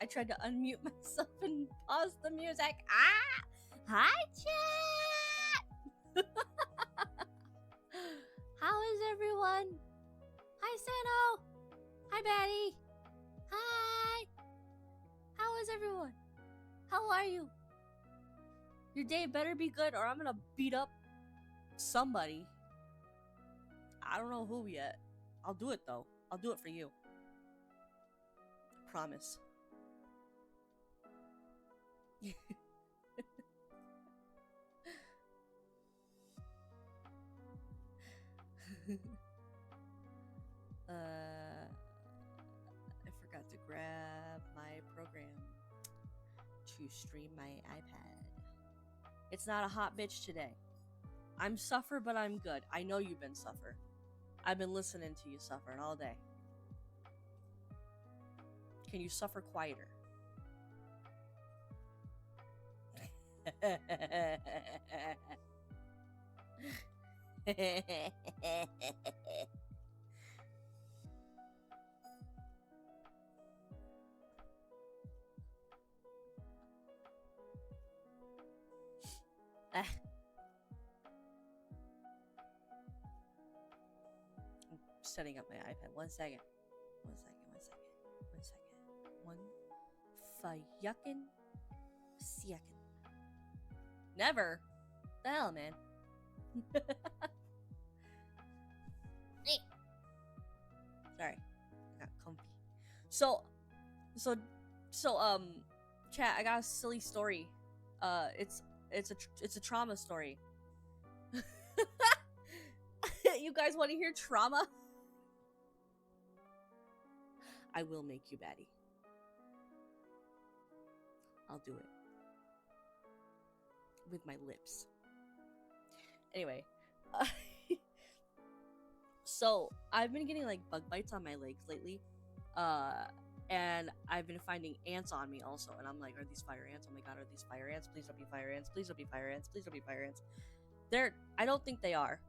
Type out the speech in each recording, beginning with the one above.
I tried to unmute myself and pause the music. Ah! Hi, chat! How is everyone? Hi, Sano! Hi, Betty! Hi! How is everyone? How are you? Your day better be good or I'm gonna beat up somebody. I don't know who yet. I'll do it though. I'll do it for you. Promise. I forgot to grab my program to stream my iPad. It's not a hot bitch today. I'm suffer, but I'm good. I know you've been suffer. I've been listening to you suffering all day. Can you suffer quieter? I'm setting up my iPad. 1 second. 1 second. 1 second. 1 second. 1 fucking second. Never. The hell, man. Sorry, I got comfy. So, chat. I got a silly story. It's a trauma story. You guys want to hear trauma? I will make you batty. I'll do it with my lips. Anyway, so I've been getting like bug bites on my legs lately, and I've been finding ants on me also, and I'm like, are these fire ants? Oh my god, are these fire ants? Please don't be fire ants. Please don't be fire ants. Please don't be fire ants. I don't think they are,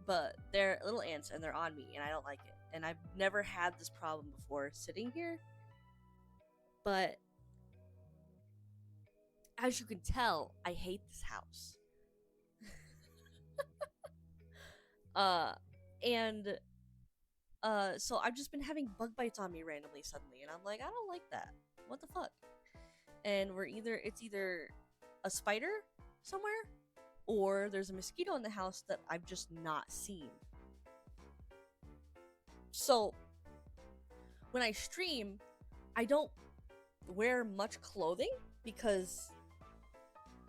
but they're little ants and they're on me, and I don't like it. And I've never had this problem before sitting here, but as you can tell, I hate this house. And so I've just been having bug bites on me randomly suddenly, and I'm like, I don't like that. What the fuck? And it's either a spider somewhere, or there's a mosquito in the house that I've just not seen. So when I stream, I don't wear much clothing because,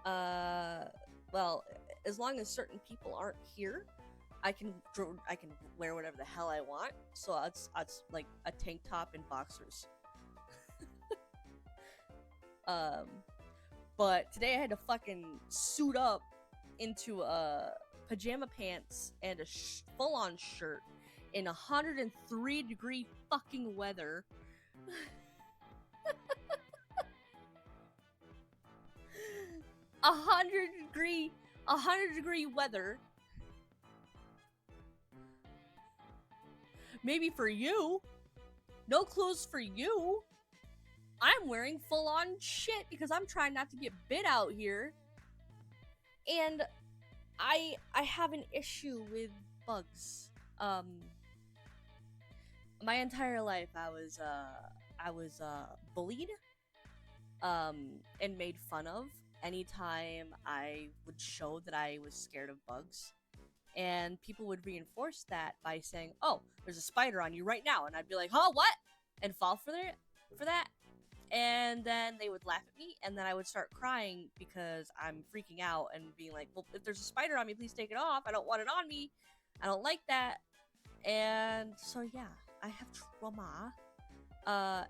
well, as long as certain people aren't here, I can wear whatever the hell I want. So it's like a tank top and boxers. But today I had to fucking suit up into pajama pants and a full-on shirt in 103-degree fucking weather. 100-degree weather. Maybe for you. No clothes for you. I'm wearing full-on shit because I'm trying not to get bit out here. And I have an issue with bugs. My entire life I was bullied and made fun of anytime I would show that I was scared of bugs. And people would reinforce that by saying, "Oh, there's a spider on you right now," and I'd be like, "Huh, what?" and fall for that. And then they would laugh at me, and then I would start crying because I'm freaking out and being like, "Well, if there's a spider on me, please take it off. I don't want it on me. I don't like that." And so yeah, I have trauma.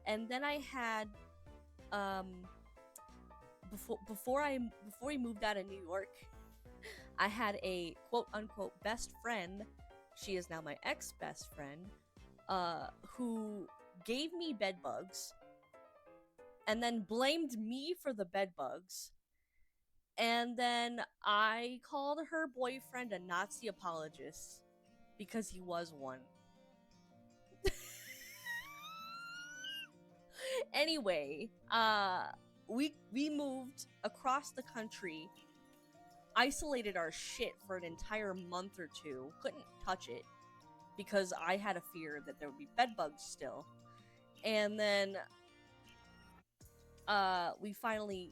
And then I had before we moved out of New York, I had a quote-unquote best friend. She is now my ex-best friend, who gave me bed bugs and then blamed me for the bed bugs. And then I called her boyfriend a Nazi apologist because he was one. Anyway, we moved across the country, isolated our shit for an entire month or two, couldn't touch it because I had a fear that there would be bed bugs still. And then we finally,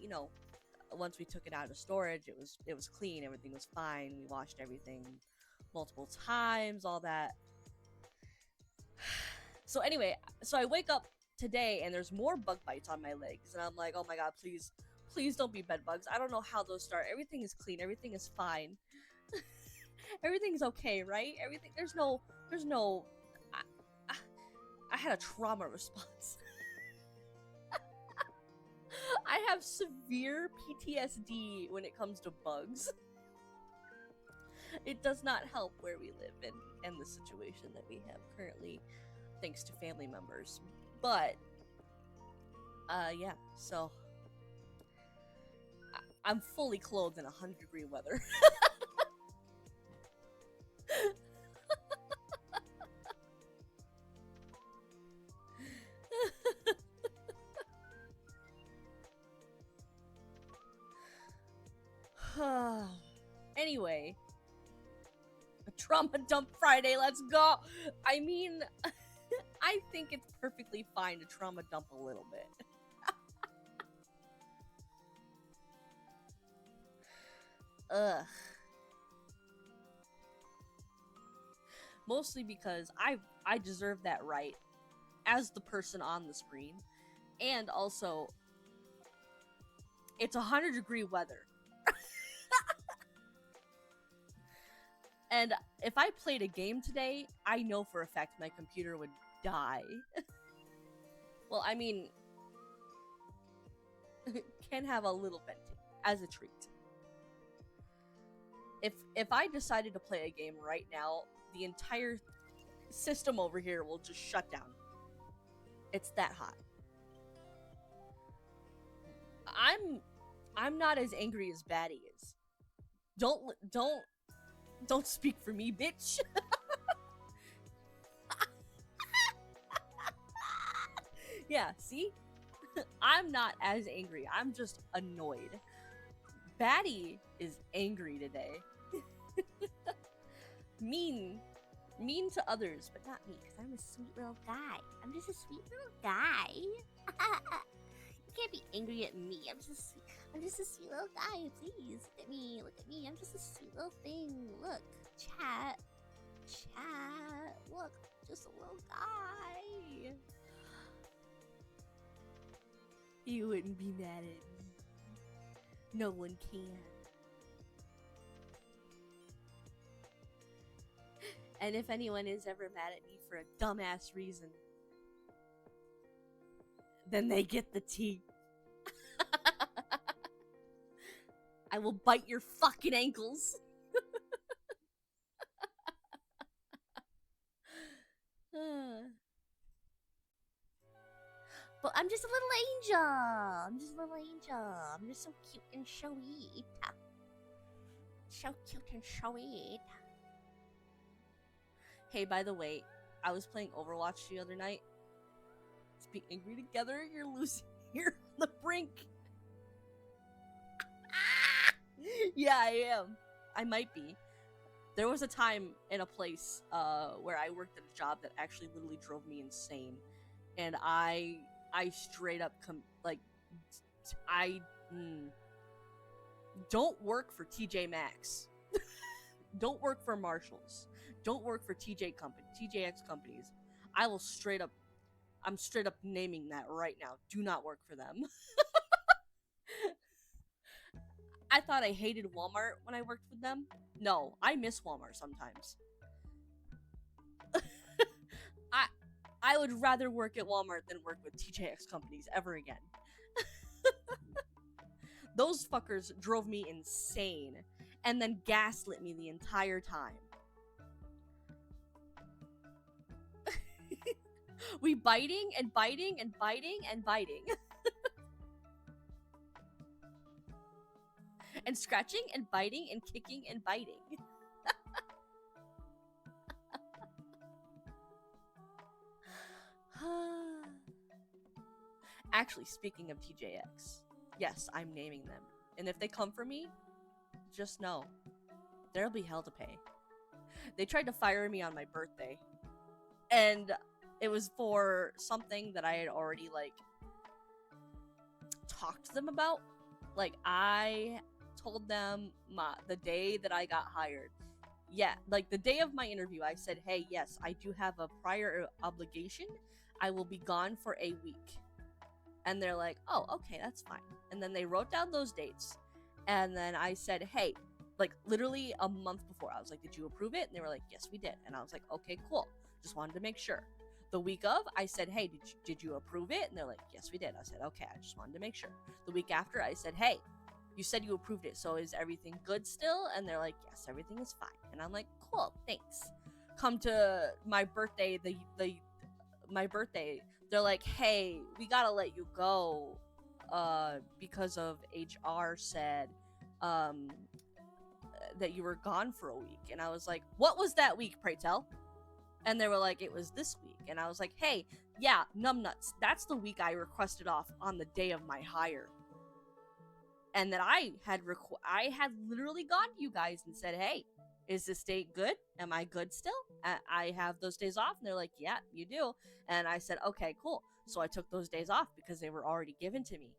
once we took it out of storage, it was clean, everything was fine. We washed everything multiple times, all that. So anyway, so I wake up today and there's more bug bites on my legs, and I'm like, oh my god, please, please don't be bed bugs. I don't know how those start. Everything is clean. Everything is fine. Everything's okay, right? Everything. There's no. I, I, I had a trauma response. I have severe PTSD when it comes to bugs. It does not help where we live and the situation that we have currently, thanks to family members. But, yeah, so I'm fully clothed in 100-degree weather. Anyway, a trauma dump Friday, let's go! I mean, I think it's perfectly fine to trauma dump a little bit. Ugh. Mostly because I deserve that right as the person on the screen. And also, it's 100-degree weather. And if I played a game today, I know for a fact my computer would die. Well, I mean, can have a little venting as a treat. If I decided to play a game right now, the entire system over here will just shut down. It's that hot. I'm not as angry as Batty is. Don't speak for me, bitch. Yeah, see? I'm not as angry. I'm just annoyed. Batty is angry today. Mean to others, but not me, because I'm a sweet little guy. I'm just a sweet little guy. You can't be angry at me. I'm just a sweet little guy. Please look at me. I'm just a sweet little thing. Look, chat. Look, just a little guy. You wouldn't be mad at me. No one can. And if anyone is ever mad at me for a dumbass reason, then they get the tea. I will bite your fucking ankles. But I'm just a little angel. I'm just so cute and sweet. So cute and sweet. Hey, by the way, I was playing Overwatch the other night. Let's be angry together. You're losing. You're on the brink. Yeah, I am. I might be. There was a time in a place where I worked at a job that actually literally drove me insane, and I straight up don't work for TJ Maxx. Don't work for Marshalls. Don't work for TJX companies. I'm straight up naming that right now. Do not work for them. I thought I hated Walmart when I worked with them. No, I miss Walmart sometimes. I would rather work at Walmart than work with TJX companies ever again. Those fuckers drove me insane and then gaslit me the entire time. We biting and biting and biting and biting. And scratching and biting and kicking and biting. Actually, speaking of TJX, yes, I'm naming them. And if they come for me, just know there'll be hell to pay. They tried to fire me on my birthday, and it was for something that I had already like talked to them about. Like I told them the day that I got hired. Yeah, like the day of my interview, I said, "Hey, yes, I do have a prior obligation. I will be gone for a week." And they're like, "Oh, okay, that's fine." And then they wrote down those dates. And then I said, "Hey," like literally a month before, I was like, "Did you approve it?" And they were like, "Yes, we did." And I was like, "Okay, cool. Just wanted to make sure." The week of, I said, "Hey, did you approve it?" And they're like, "Yes, we did." I said, "Okay, I just wanted to make sure." The week after, I said, "Hey, you said you approved it, so is everything good still?" And they're like, "Yes, everything is fine." And I'm like, "Cool, thanks." Come to my birthday, my birthday, they're like, "Hey, we gotta let you go because of HR said um that you were gone for a week." And I was like, "What was that week, pray tell?" And they were like, "It was this week." And I was like, "Hey, yeah, numbnuts, that's the week I requested off on the day of my hire." And that I had literally gone to you guys and said, "Hey, is this date good? Am I good still? I have those days off." And they're like, "Yeah, you do." And I said, "Okay, cool." So I took those days off because they were already given to me.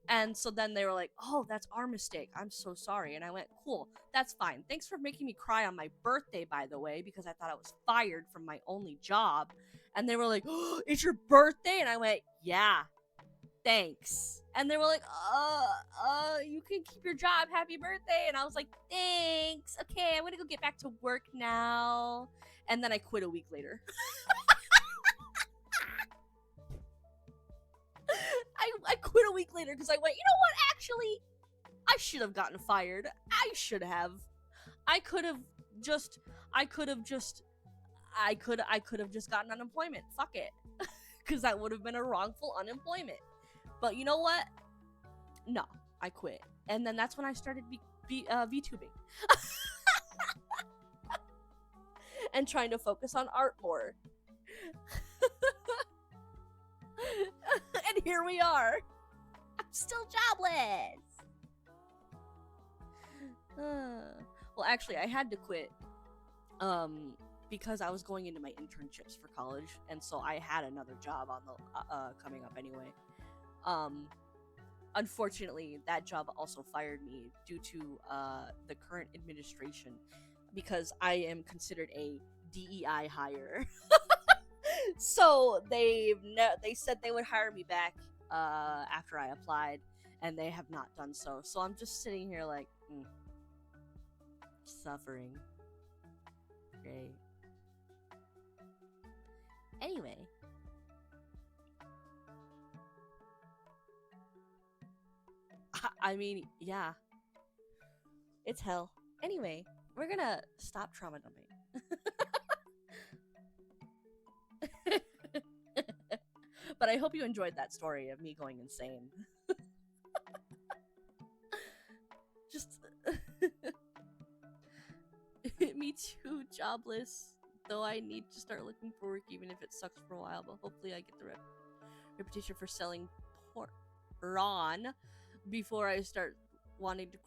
And so then they were like, "Oh, that's our mistake. I'm so sorry." And I went, "Cool, that's fine. Thanks for making me cry on my birthday, by the way, because I thought I was fired from my only job." And they were like, "Oh, it's your birthday?" And I went, "Yeah, thanks." And they were like, you can keep your job. Happy birthday." And I was like, "Thanks. Okay, I'm gonna go get back to work now." And then I quit a week later. I quit a week later because I went, "You know what? Actually, I should have gotten fired. I should have. I could have just. I could have just. I could have just gotten unemployment. Fuck it." Because that would have been a wrongful unemployment. But you know what? No, I quit. And then that's when I started VTubing. And trying to focus on art more. And here we are. I'm still jobless. Well, actually, I had to quit because I was going into my internships for college, and so I had another job on the coming up anyway. Unfortunately, that job also fired me due to the current administration because I am considered a DEI hire. So they said they would hire me back after I applied, and they have not done so. So I'm just sitting here like suffering. Great. Anyway. I mean, yeah. It's hell. Anyway, we're gonna stop trauma dumping. But I hope you enjoyed that story of me going insane. Just me too, jobless. Though I need to start looking for work even if it sucks for a while, but hopefully I get the reputation for selling porn before I start wanting to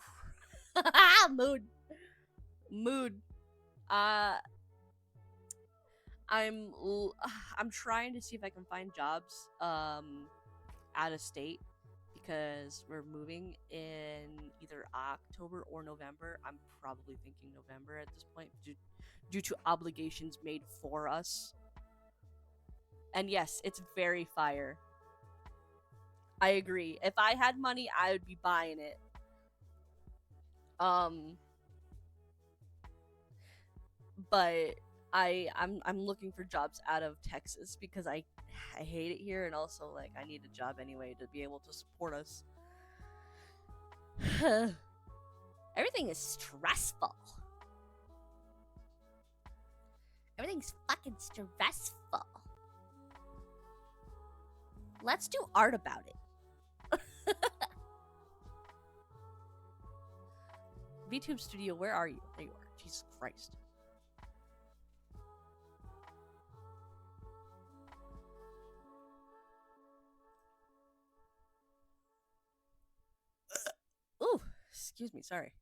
mood. Uh I'm I'm trying to see if I can find jobs out of state because we're moving in either October or November. I'm probably thinking November at this point due to obligations made for us. And yes, it's very fire. I agree. If I had money, I would be buying it. Um but I'm looking for jobs out of Texas because I hate it here, and also like I need a job anyway to be able to support us. Everything is stressful. Everything's fucking stressful. Let's do art about it. VTube Studio, where are you? There you are. Jesus Christ. Excuse me, sorry.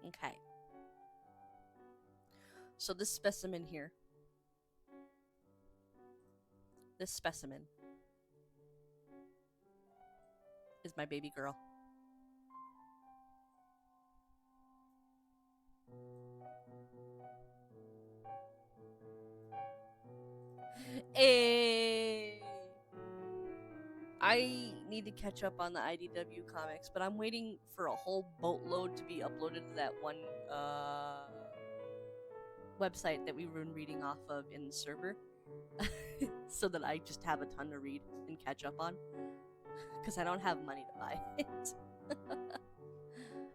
Okay. So this specimen here, this specimen is my baby girl. Hey. I need to catch up on the IDW comics, but I'm waiting for a whole boatload to be uploaded to that one website that we've been reading off of in the server, so that I just have a ton to read and catch up on. Because I don't have money to buy it.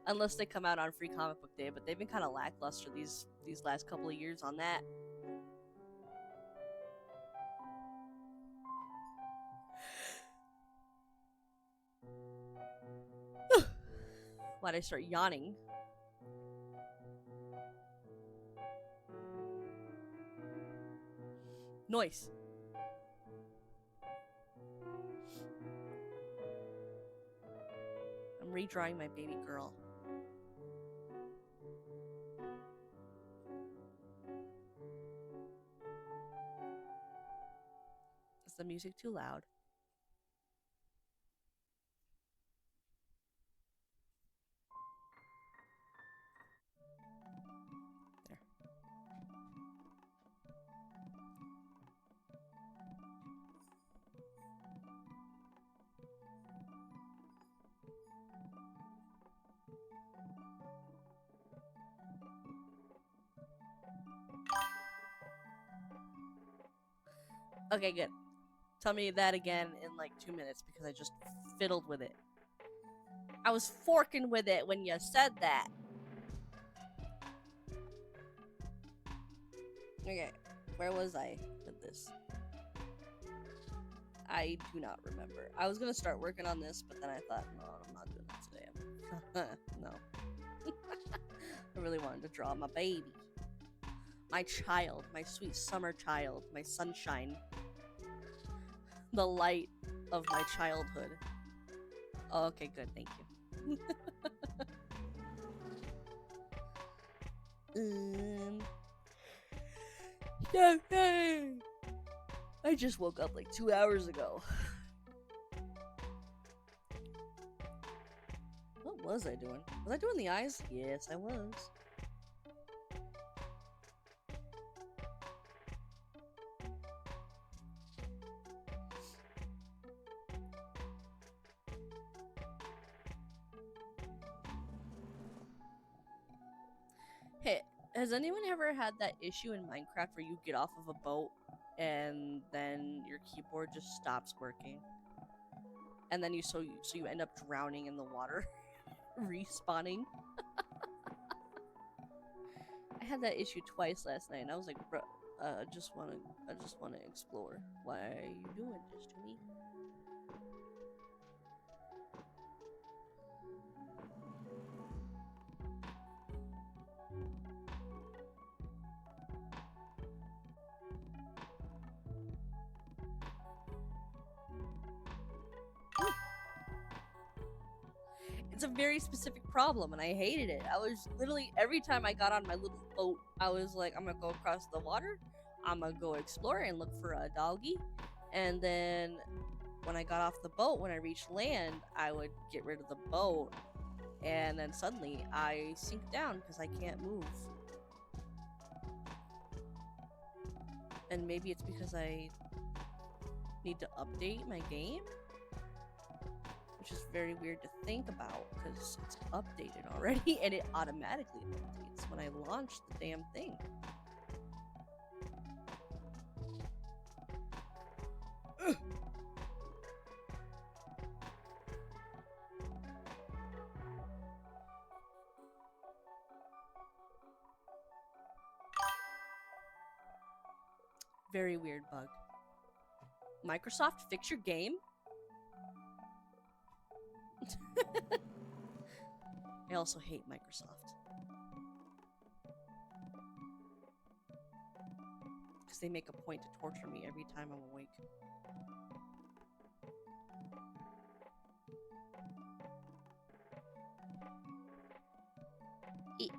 Unless they come out on Free Comic Book Day, but they've been kind of lackluster these last couple of years on that. Why'd I start yawning? Noise. I'm redrawing my baby girl. Is the music too loud? There. Okay, good. Tell me that again in like 2 minutes because I just fiddled with it. I was forking with it when you said that. Okay, where was I with this? I do not remember. I was gonna start working on this, but then I thought, no, I'm not doing that today. No. I really wanted to draw my baby. My child, my sweet summer child, my sunshine. The light of my childhood. Oh, okay, good, thank you. I just woke up like 2 hours ago. What was I doing? Was I doing the eyes? Yes, I was. Hey, has anyone ever had that issue in Minecraft where you get off of a boat and then your keyboard just stops working? And then so you end up drowning in the water, respawning? I had that issue twice last night and I was like, bro, I just wanna explore. Why are you doing this to me? It's a very specific problem and I hated it. I was literally, every time I got on my little boat, I was like, I'm gonna go across the water, I'm gonna go explore and look for a doggy, and then when I got off the boat, when I reached land, I would get rid of the boat, and then suddenly I sink down because I can't move. And maybe it's because I need to update my game? Which is very weird to think about because it's updated already and it automatically updates when I launch the damn thing. Ugh. Very weird bug. Microsoft, fix your game? I also hate Microsoft. because they make a point to torture me every time I'm awake. Eat.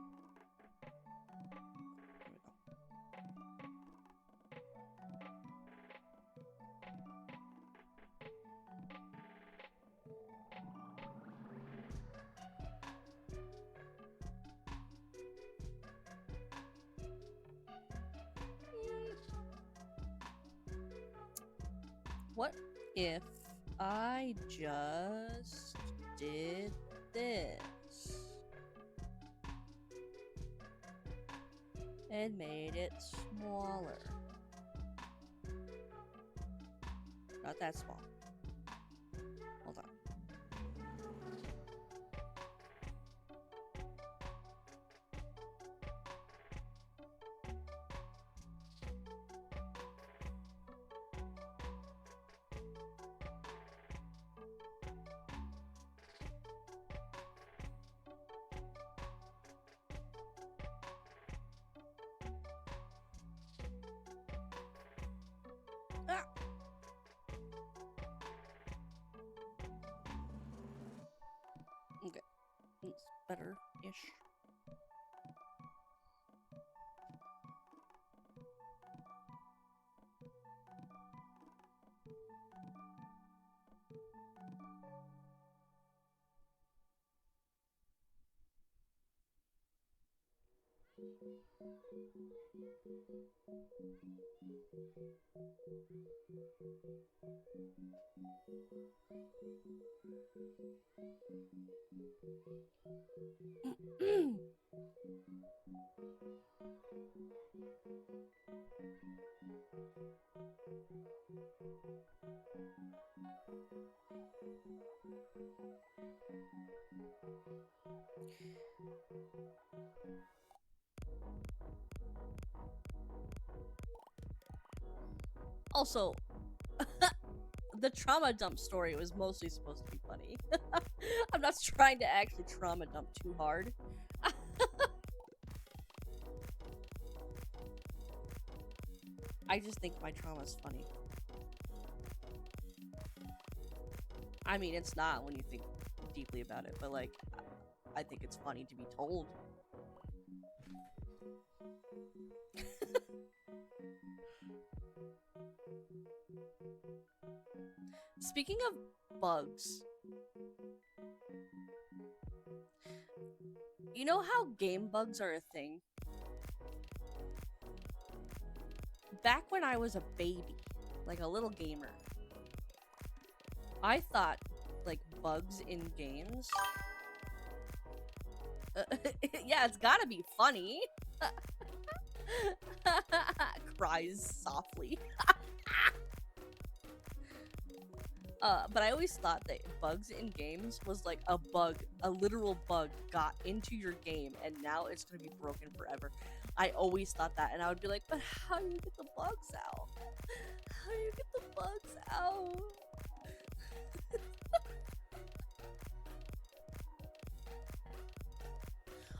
Here we go. What if I just did this and made it smaller? Not that small. Hold on. Ah! Okay. It's better-ish. Also, the trauma dump story was mostly supposed to be funny. I'm not trying to actually trauma dump too hard. I just think my trauma's funny. I mean, it's not when you think deeply about it, but like, I think it's funny to be told. Speaking of bugs, you know how game bugs are a thing? Back when I was a baby, like a little gamer, I thought like bugs in games. Yeah, it's gotta be funny. Cries softly. But I always thought that bugs in games was like a bug, a literal bug got into your game and now it's gonna be broken forever. I always thought that, and I would be like, but how do you get the bugs out? How do you get the bugs out?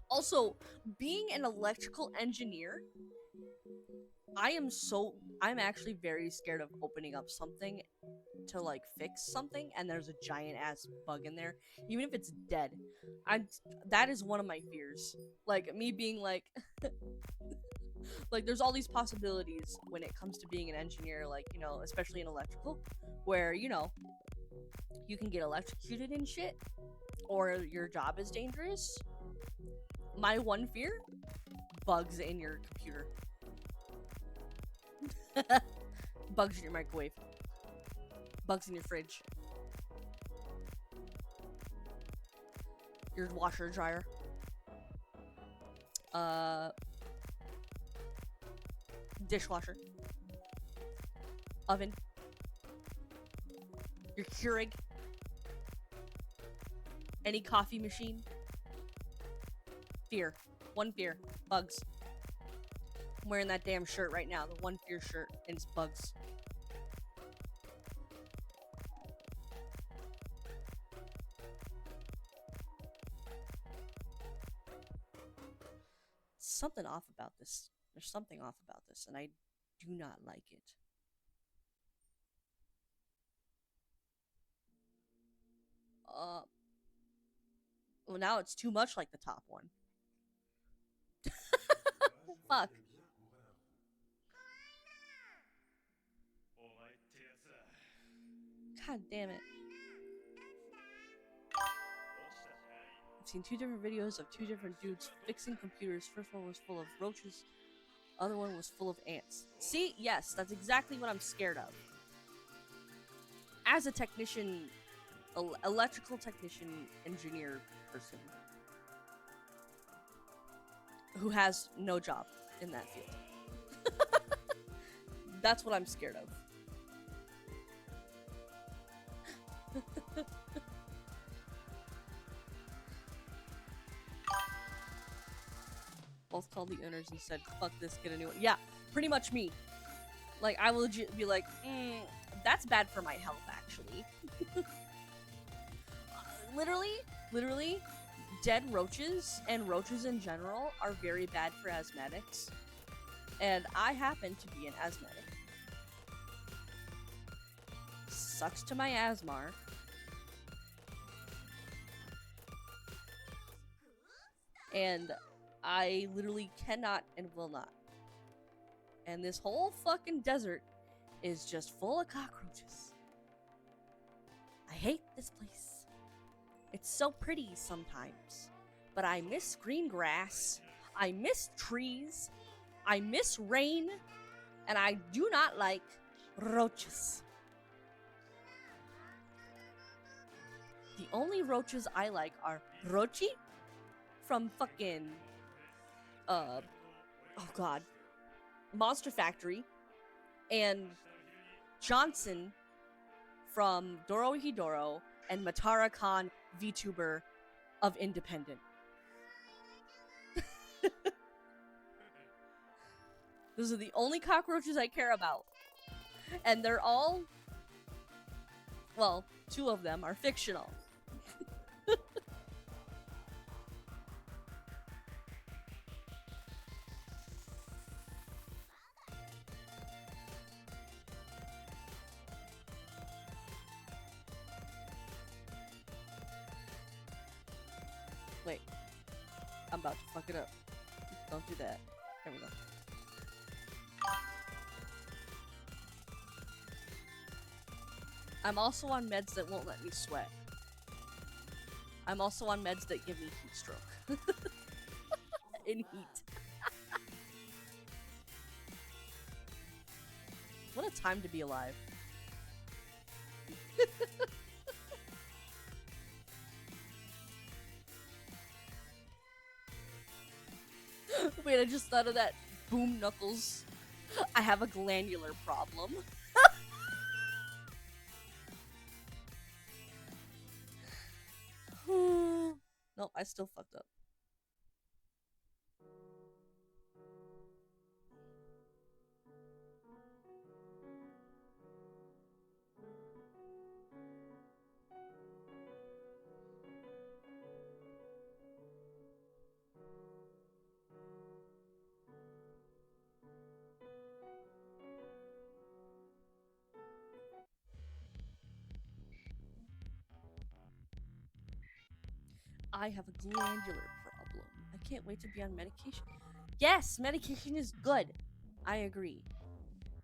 Also, being an electrical engineer, I'm actually very scared of opening up something to like fix something and there's a giant ass bug in there, even if it's dead. I That is one of my fears. Like me being like like there's all these possibilities when it comes to being an engineer, like, you know, especially in electrical, where, you know, you can get electrocuted and shit, or your job is dangerous. My one fear, bugs in your computer. Bugs in your microwave. Bugs in your fridge. Your washer dryer. Dishwasher. Oven. Your Keurig. Any coffee machine. Fear. One fear. Bugs. I'm wearing that damn shirt right now. The one fear shirt. And it's bugs. Something off about this. There's something off about this. And do not like it. Uh, well, now it's too much like the top one. Fuck. God damn it. I've seen two different videos of two different dudes fixing computers. First one was full of roaches, other one was full of ants. See? Yes, that's exactly what I'm scared of. As a technician, electrical technician, engineer person who has no job in that field. That's what I'm scared of. Both called the owners and said, fuck this, get a new one. Yeah, pretty much me. Like, I will legit be like, that's bad for my health, actually. Literally, dead roaches and roaches in general are very bad for asthmatics. And I happen to be an asthmatic. Sucks to my asthma. And I literally cannot and will not. And this whole fucking desert is just full of cockroaches. I hate this place. It's so pretty sometimes, but I miss green grass, I miss trees, I miss rain, and I do not like roaches. The only roaches I like are Rochi from fucking, oh god, Monster Factory, and Johnson from Dorohedoro and Matara Khan, VTuber of Independent. Those are the only cockroaches I care about. And they're all, well, two of them are fictional. Wait. I'm about to fuck it up. Don't do that. There we go. I'm also on meds that won't let me sweat. I'm also on meds that give me heat stroke. In heat. What a time to be alive. Wait, I just thought of that. Boom Knuckles. I have a glandular problem. Nope, I still fucked up. I have a glandular problem. I can't wait to be on medication. Yes, medication is good. I agree.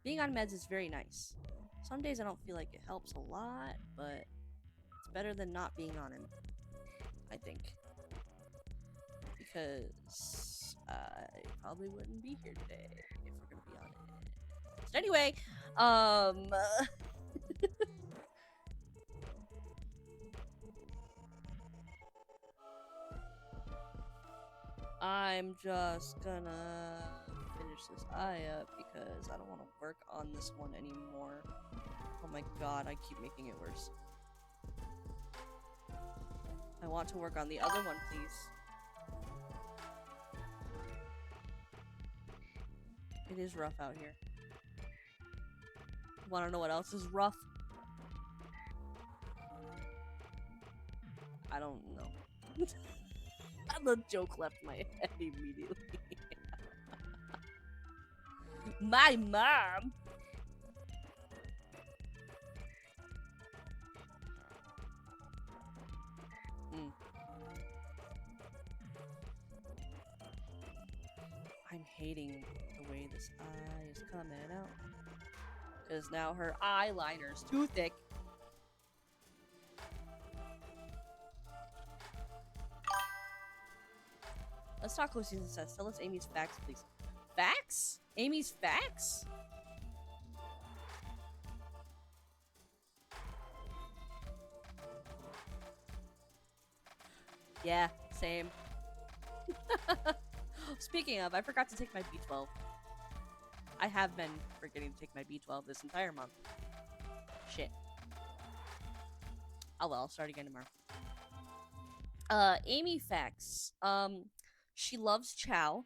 Being on meds is very nice. Some days I don't feel like it helps a lot, but it's better than not being on it, I think. Because I probably wouldn't be here today if we're gonna be on it. So anyway, I'm just gonna finish this eye up because I don't want to work on this one anymore. Oh my god, I keep making it worse. I want to work on the other one, please. It is rough out here. Want to know what else is rough? I don't know. The joke left my head immediately. My mom. Mm. I'm hating the way this eye is coming out. Because now her eyeliner's too thick. Let's talk Lucy's success. Tell us Amy's facts, please. Facts? Amy's facts? Yeah, same. Speaking of, I forgot to take my B12. I have been forgetting to take my B12 this entire month. Shit. Oh well, I'll start again tomorrow. Amy facts. She loves chow.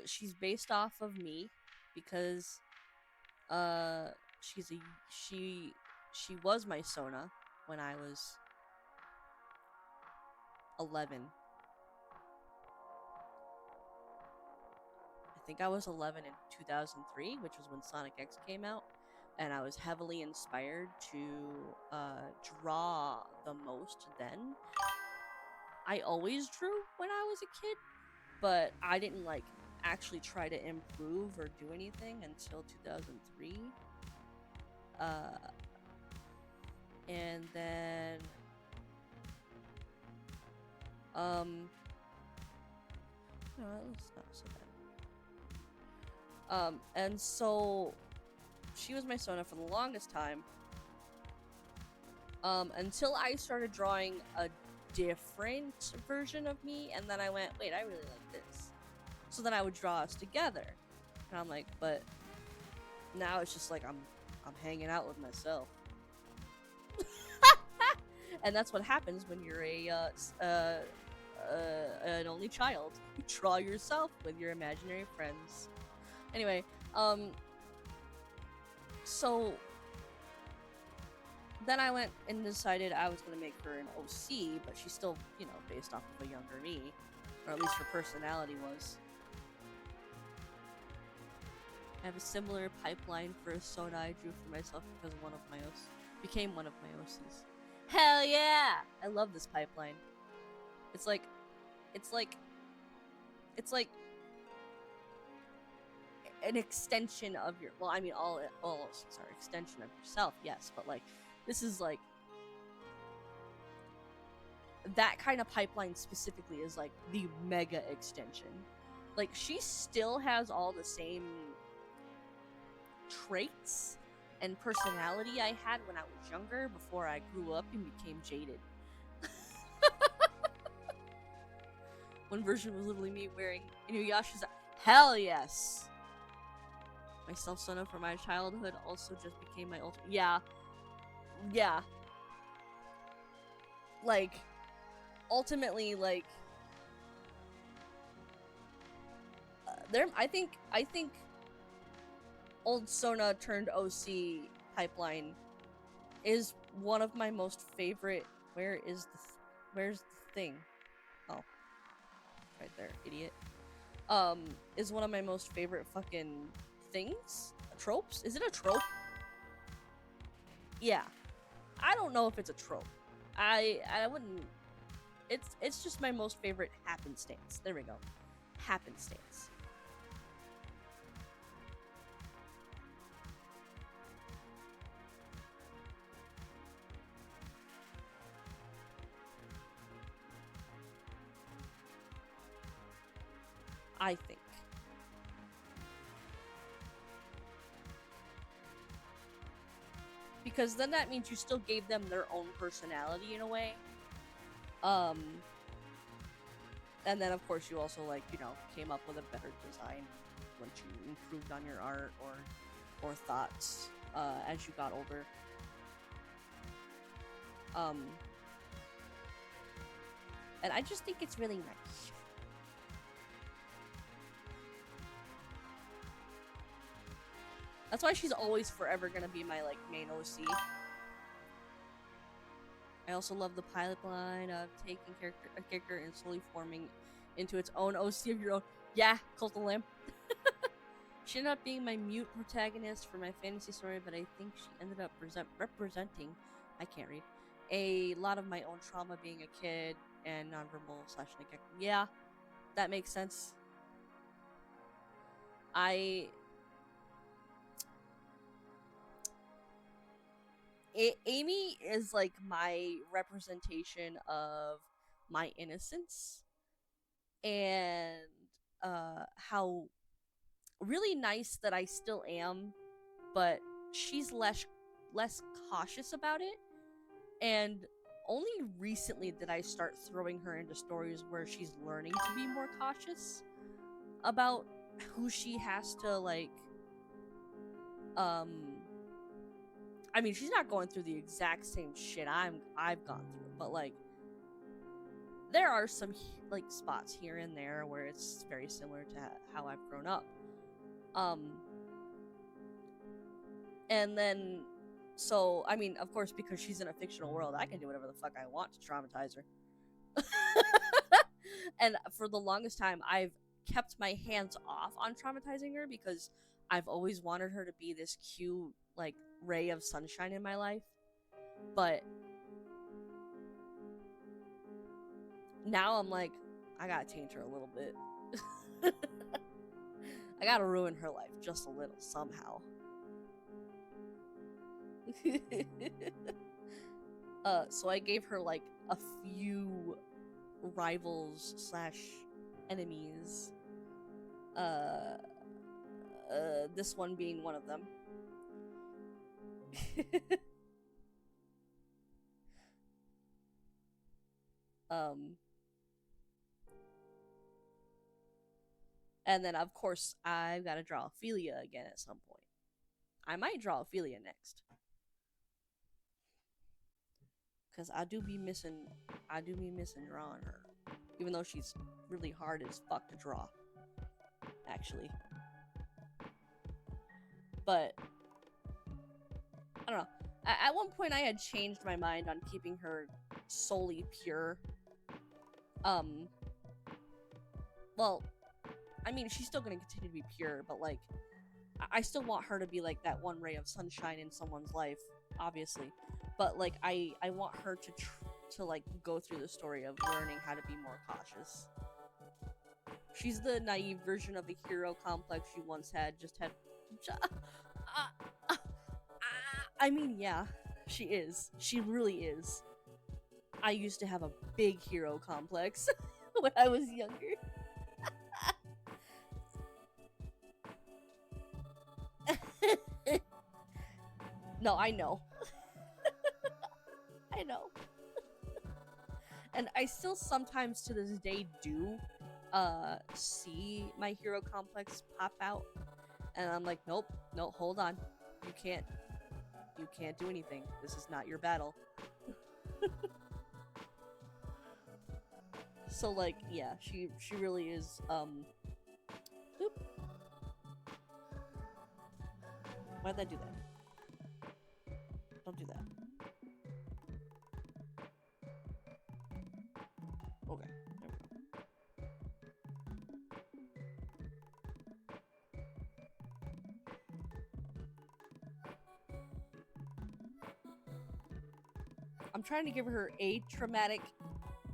She's based off of me because uh she's a she was my Sona when I was 11. I think I was 11 in 2003, which was when Sonic X came out, and I was heavily inspired to draw the most then. I always drew when I was a kid, but I didn't like actually try to improve or do anything until 2003. And then no, that's not so bad. And so she was my Sona for the longest time. Until I started drawing a different version of me, and then I went, wait, I really like this. So then I would draw us together. And I'm like, but now it's just like I'm hanging out with myself. And that's what happens when you're an only child. You draw yourself with your imaginary friends. Anyway, so then I went and decided I was gonna make her an OC, but she's still, you know, based off of a younger me, or at least her personality was. I have a similar pipeline for a Sona I drew for myself because one of my became one of my OCs. Hell yeah! I love this pipeline. It's like an extension of your, well, I mean, all sorry, extension of yourself, yes, but like this is like that kind of pipeline specifically is like the mega extension. Like she still has all the same traits and personality I had when I was younger before I grew up and became jaded. One version was literally me wearing Inuyasha's. Hell yes! My self-Sona from my childhood also just became my ultimate. Yeah. Yeah. Like, ultimately, like, I think old Sona turned OC pipeline is one of my most favorite. Where's the thing? Oh, right there, idiot. Is one of my most favorite fucking things. Tropes? Is it a trope? Yeah. I don't know if it's a trope. I wouldn't. It's just my most favorite happenstance. There we go. Happenstance. I think. Because then that means you still gave them their own personality in a way. And then of course you also, like, you know, came up with a better design once you improved on your art or thoughts as you got older. And I just think it's really nice. That's why she's always forever gonna be my, like, main OC. I also love the pilot line of taking a character and slowly forming into its own OC of your own. Yeah, Cult of the Lamb. She ended up being my mute protagonist for my fantasy story, but I think she ended up representing, I can't read, a lot of my own trauma being a kid and nonverbal slash like, yeah, that makes sense. Amy is like my representation of my innocence and how really nice that I still am, but she's less cautious about it. And only recently did I start throwing her into stories where she's learning to be more cautious about who she has to like um I mean, she's not going through the exact same shit I've gone through, but like there are some like spots here and there where it's very similar to how I've grown up. Um and then so I mean, of course, because she's in a fictional world, I can do whatever the fuck I want to traumatize her. And for the longest time, I've kept my hands off on traumatizing her because I've always wanted her to be this cute, like, ray of sunshine in my life. But now I'm like, I gotta change her a little bit. I gotta ruin her life just a little somehow. So I gave her like a few rivals slash enemies. This one being one of them. um, and then of course I've got to draw Ophelia again at some point. I might draw Ophelia next because I do be missing drawing her, even though she's really hard as fuck to draw. Actually, but I don't know. At one point, I had changed my mind on keeping her solely pure. Well, I mean, she's still gonna continue to be pure, but like, I still want her to be like that one ray of sunshine in someone's life, obviously. But like, I want her to like go through the story of learning how to be more cautious. She's the naive version of a hero complex she once had. Just had. I mean, yeah, she is. She really is. I used to have a big hero complex when I was younger. No, I know. I know. And I still sometimes to this day do see my hero complex pop out. And I'm like, nope, no, hold on. You can't do anything. This is not your battle. So like, yeah, she really is Oop. Why'd that do that? Don't do that. Okay, there we go. I'm trying to give her a traumatic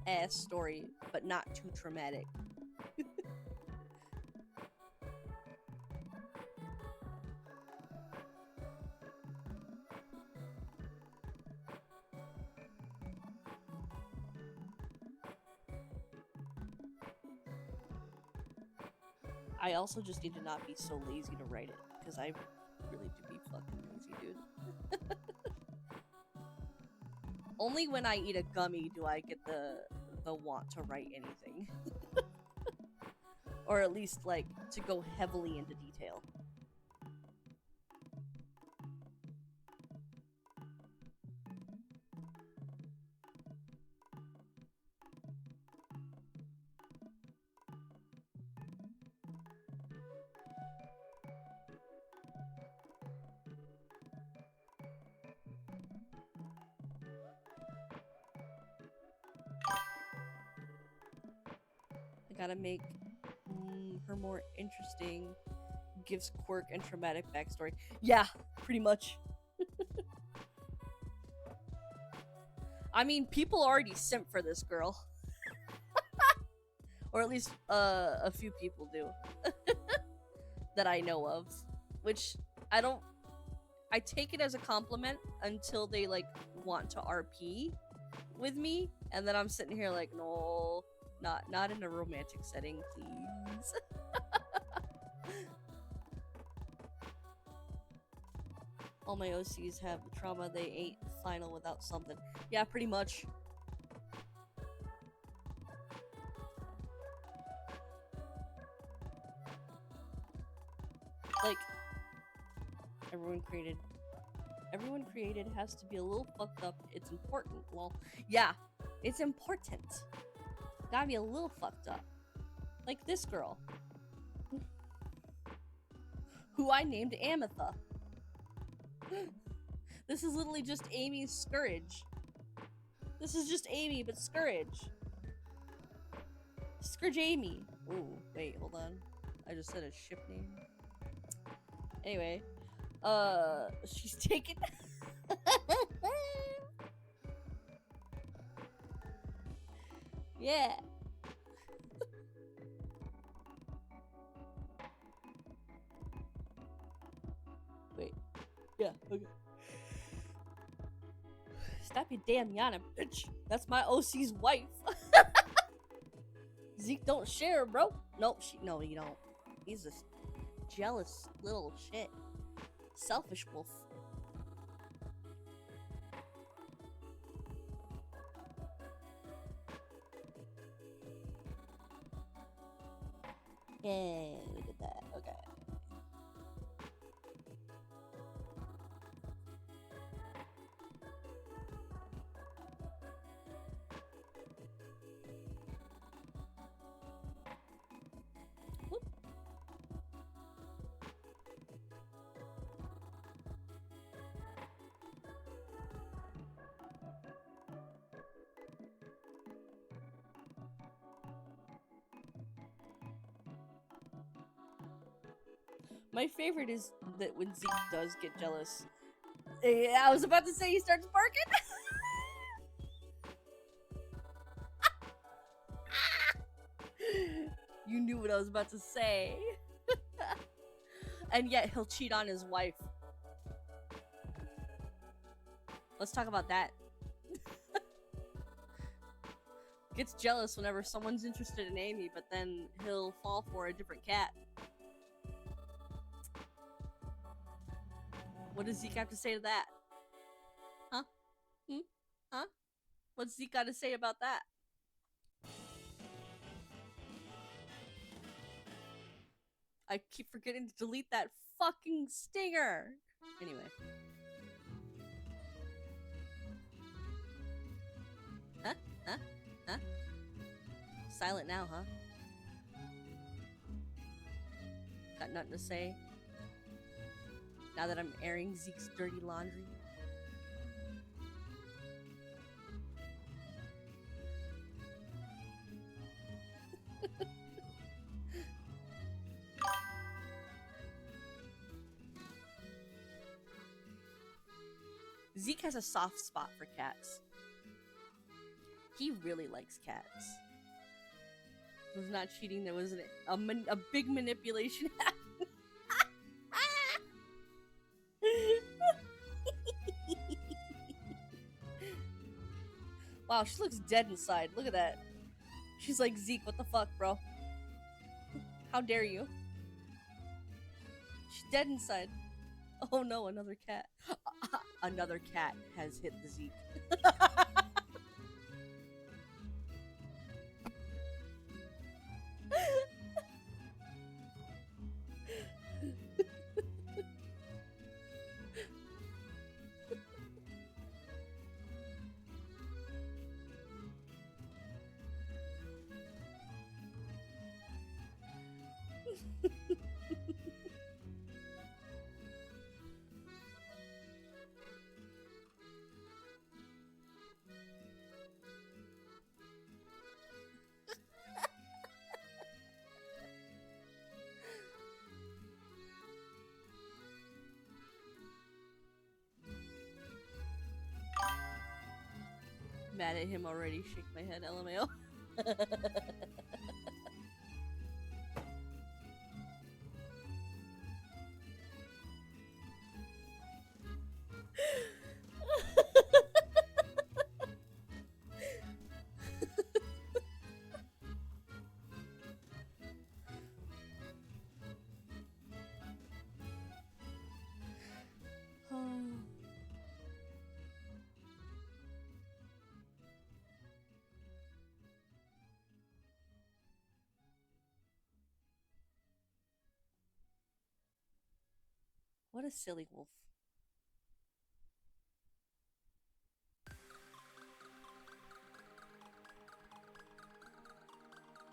ass story, but not too traumatic. I also just need to not be so lazy to write it, because I really do be fucking lazy, dude. Only when I eat a gummy do I get the want to write anything. Or at least, like, to go heavily into detail. I gotta make her more interesting, gives quirk and traumatic backstory. Yeah, pretty much. I mean, people already simp for this girl. Or at least a few people do. That I know of. Which I take it as a compliment until they like want to RP with me, and then I'm sitting here like, no, not in a romantic setting, please. All my OCs have the trauma they ain't final without something. Yeah, pretty much. Like, everyone created has to be a little fucked up. It's important. Well, yeah, it's important. Gotta be a little fucked up. Like this girl. Who I named Ametha. This is literally just Amy's Scourge. This is just Amy, but Scourge. Scourge Amy. Ooh, wait, hold on. I just said a ship name. Anyway. She's taken. Yeah. Wait. Yeah, okay. Stop your damn yawning, bitch. That's my OC's wife. Zeke don't share, bro. Nope, no, you don't. He's a jealous little shit. Selfish wolf. Yeah, look at that. Okay. Whoop. My favorite is that when Zeke does get jealous. Yeah, I was about to say he starts barking. You knew what I was about to say. And yet he'll cheat on his wife. Let's talk about that. Gets jealous whenever someone's interested in Amy, but then he'll fall for a different cat. What does Zeke have to say to that? Huh? Huh? What's Zeke got to say about that? I keep forgetting to delete that fucking stinger. Anyway. Huh? Huh? Huh? Silent now, huh? Got nothing to say. Now that I'm airing Zeke's dirty laundry. Zeke has a soft spot for cats. He really likes cats. It was not cheating, there was a big manipulation happening. Wow, she looks dead inside. Look at that. She's like, Zeke, what the fuck, bro? How dare you? She's dead inside. Oh no, another cat. Another cat has hit the Zeke. mad at him already. Shake my head, LMAO. What a silly wolf.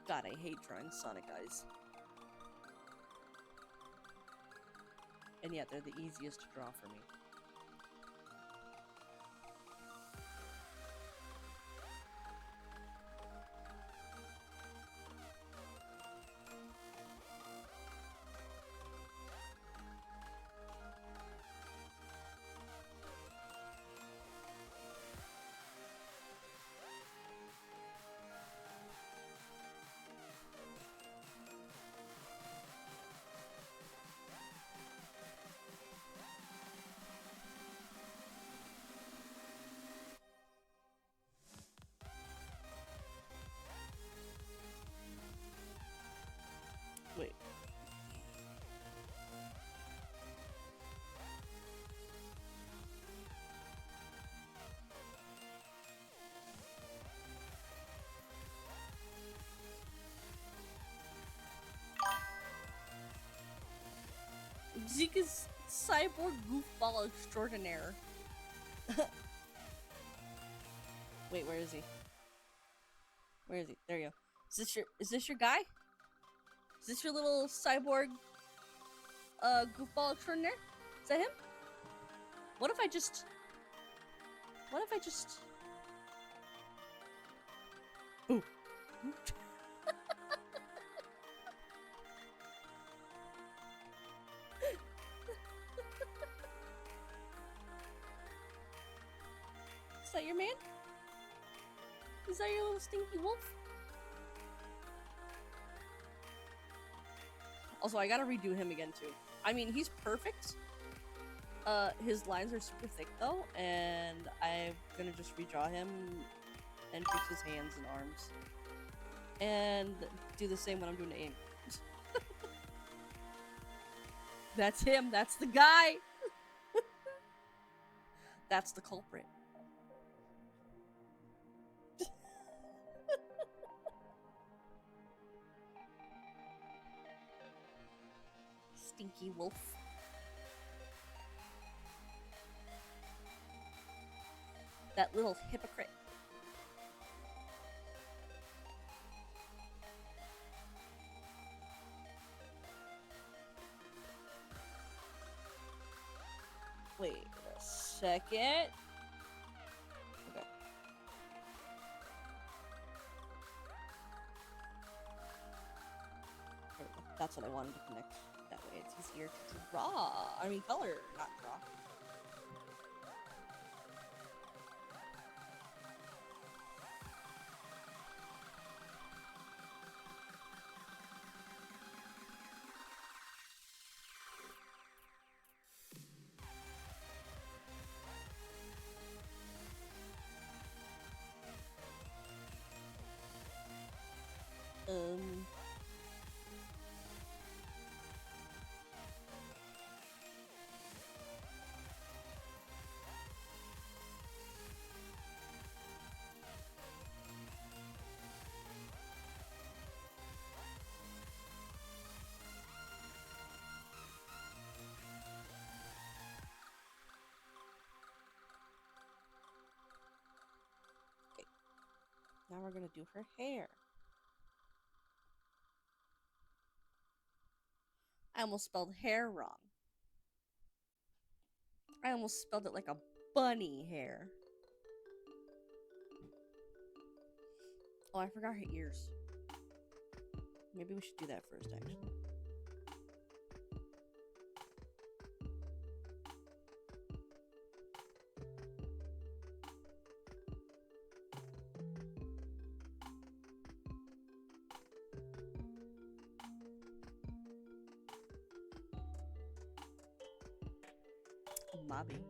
God, I hate drawing Sonic eyes. And yet, they're the easiest to draw for me. Wait. Zika's cyborg goofball extraordinaire. Wait, where is he? Where is he? There you go. Is this your guy? Is this your little cyborg goofball extraordinaire? Is that him? What if I just Ooh. Is that your man? Is that your little stinky wolf? Also, I gotta redo him again too. I mean, he's perfect. His lines are super thick though, and I'm gonna just redraw him and fix his hands and arms. And do the same when I'm doing the aim. That's him, that's the guy! That's the culprit. Stinky wolf. That little hypocrite. Wait a second. Okay. That's what I wanted to connect. That way it's easier to draw. I mean, color, not draw. Now we're gonna do her hair. I almost spelled hair wrong. I almost spelled it like a bunny hair. Oh, I forgot her ears. Maybe we should do that first, actually. Mobby.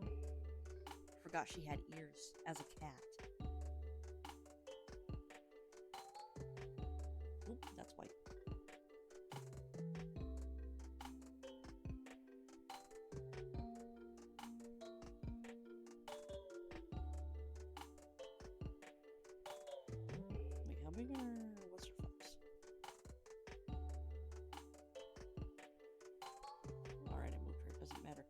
Forgot she had ears as a cat. Oop, that's white. Wait, how big are... What's your fox? Alright, I moved her. It doesn't matter.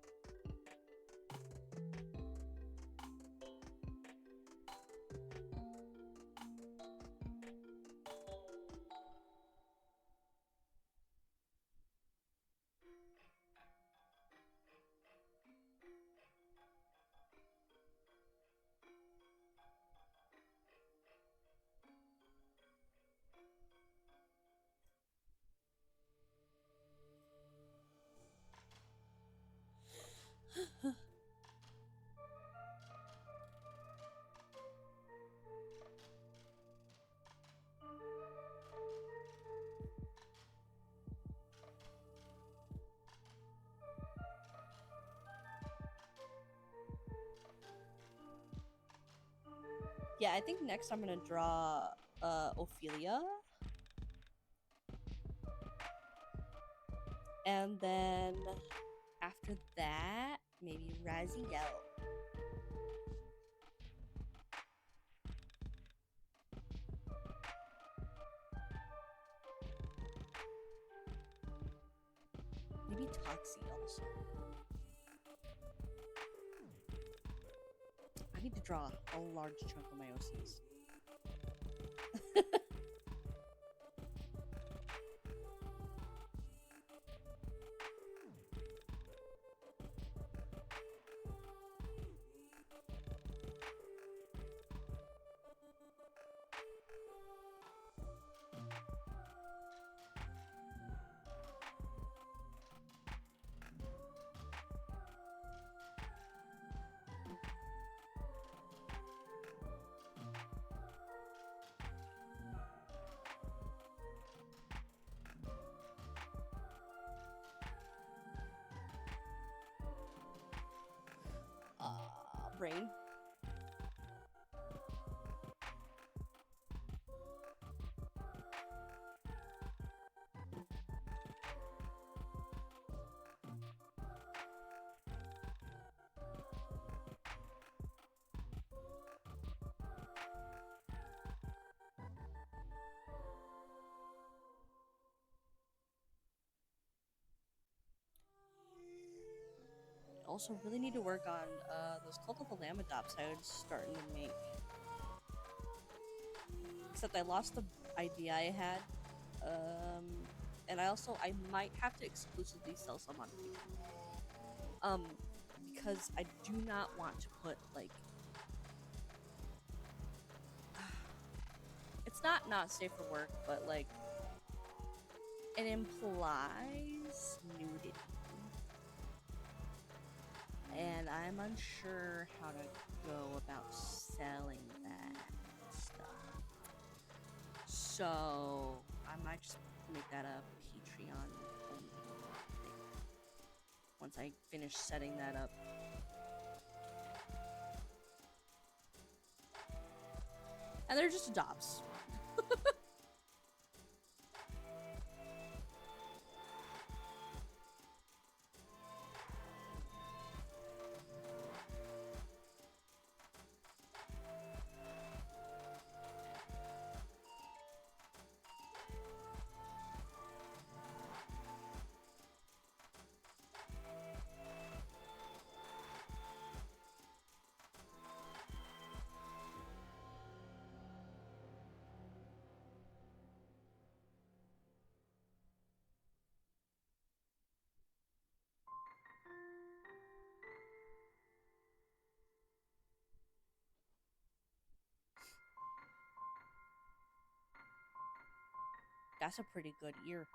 Yeah, I think next I'm gonna draw Ophelia. And then after that, maybe Raziel. Maybe Toxie also. I need to draw a large chunk of my OCs. Brain. Also, really need to work on those Cult of the Lamadops I was starting to make. Except I lost the idea I had. And I might have to exclusively sell some on paper. Because I do not want to put, like... It's not safe for work, but, like... It implies nudity. And I'm unsure how to go about selling that stuff. So I might just make that a Patreon only thing once I finish setting that up. And they're just adopts. That's a pretty good ear.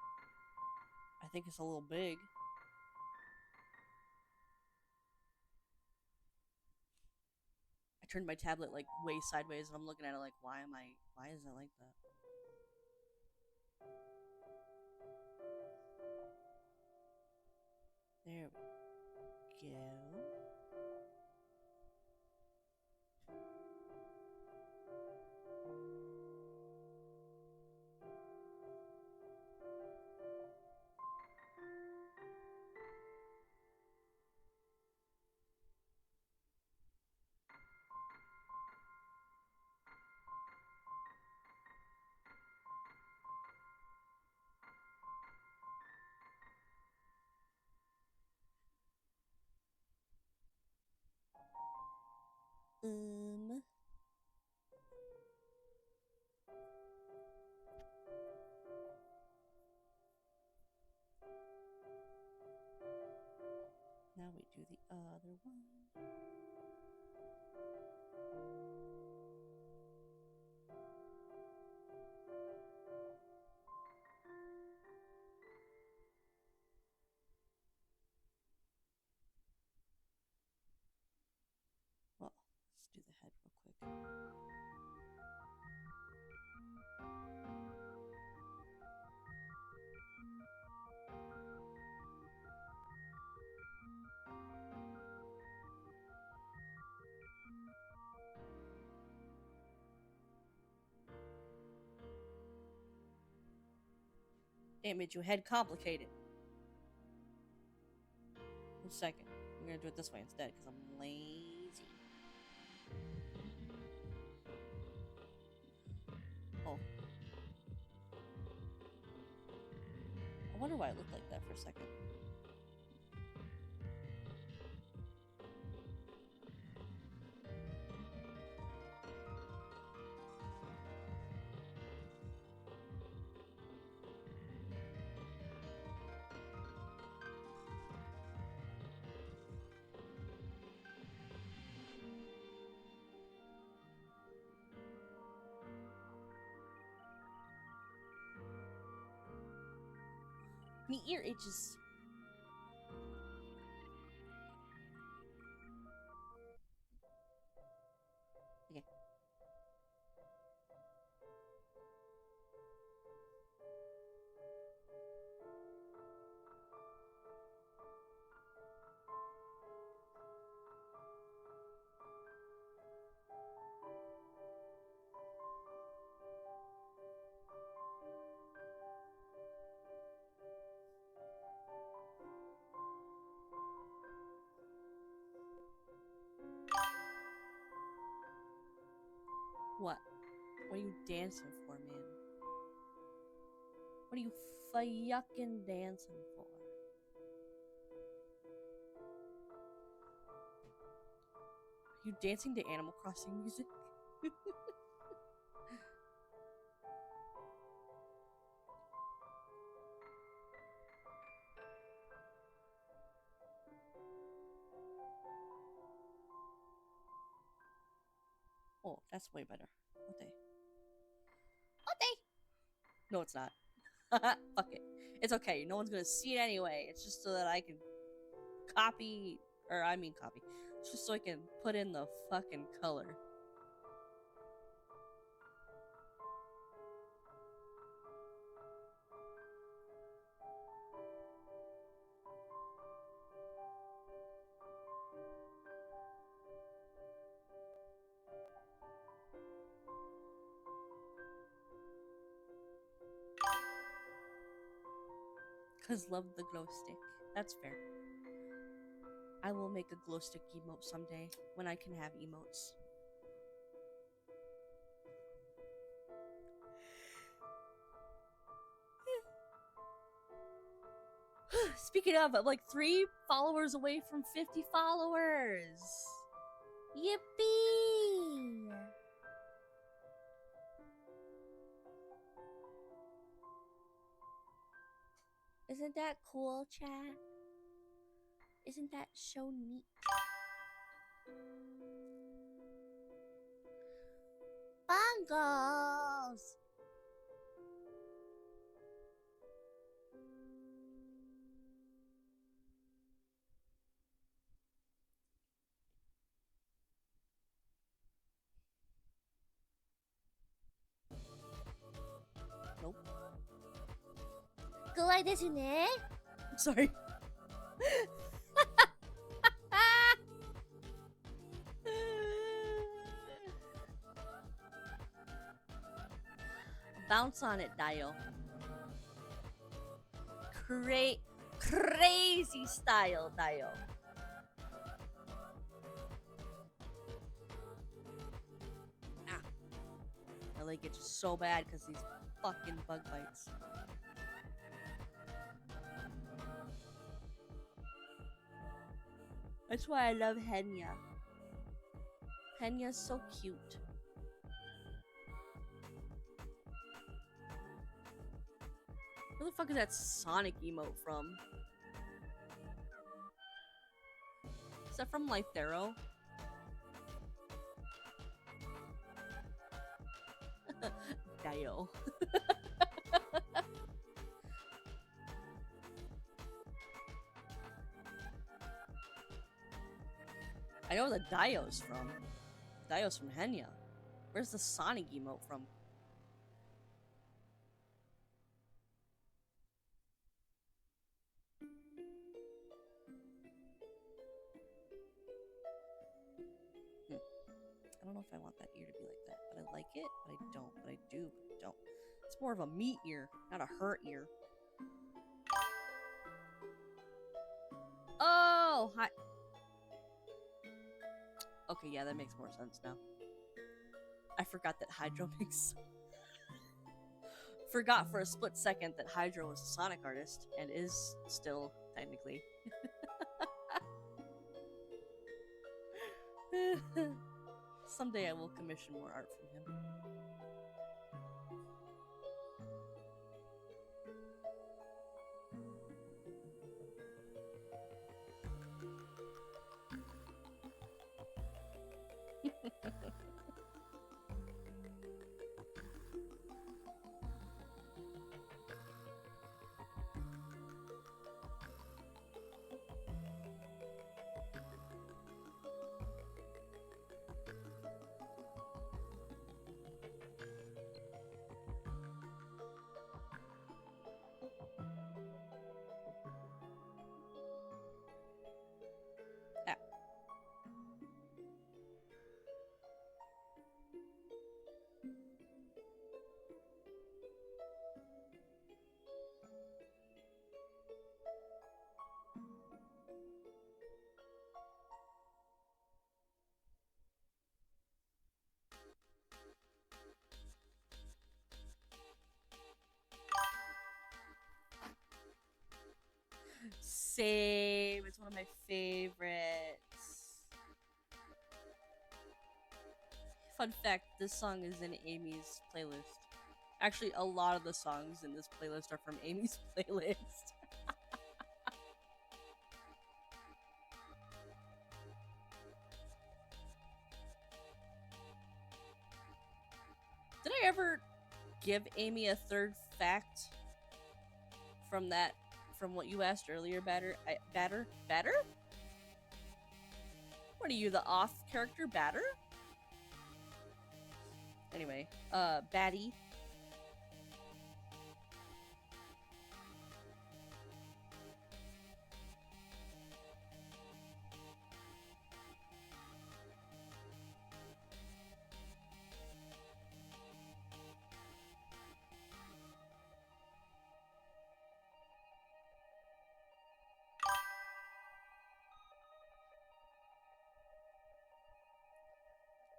I think it's a little big. I turned my tablet like way sideways and I'm looking at it like, why is it like that? There we go. Um. Now we do the other one. Well, let's do the head real quick. It made your head complicated. 1 second. I'm gonna do it this way instead because I'm lazy. Oh. I wonder why it looked like that for a second. My ear itches. Okay. What? What are you dancing for, man? What are you fucking dancing for? Are you dancing to Animal Crossing music? Oh, that's way better. Okay. Okay. No, it's not. Fuck it. It's okay. No one's gonna see it anyway. It's just so that I can copy, or I mean copy. It's just so I can put in the fucking color. Cause love the glow stick. That's fair. I will make a glow stick emote someday when I can have emotes. Speaking of, I'm like 3 followers away from 50 followers. Yippee! Isn't that cool, chat? Isn't that so neat? Bongos! Nope. Go like this, ne? I'm sorry. Bounce on it, Dio. Crazy style, Dio. Ah. My leg itches so bad because these fucking bug bites. That's why I love Henya. Henya's so cute. Where the fuck is that Sonic emote from? Is that from Lythero? Dio. I know where the Dio's from. Dio's from Henya. Where's the Sonic emote from? I don't know if I want that ear to be like that, but I like it, but I don't, but I do, but I don't. It's more of a me ear, not a her ear. Oh, hi. Okay, yeah, that makes more sense now. I forgot that Hydro makes. Forgot for a split second that Hydro was a Sonic artist and is still technically. Someday I will commission more art from him. Same. It's one of my favorites. Fun fact, this song is in Amy's playlist. Actually, a lot of the songs in this playlist are from Amy's playlist. Did I ever give Amy a third fact from what you asked earlier, Batter? Batter? What are you, the off character, Batter? Anyway, Batty.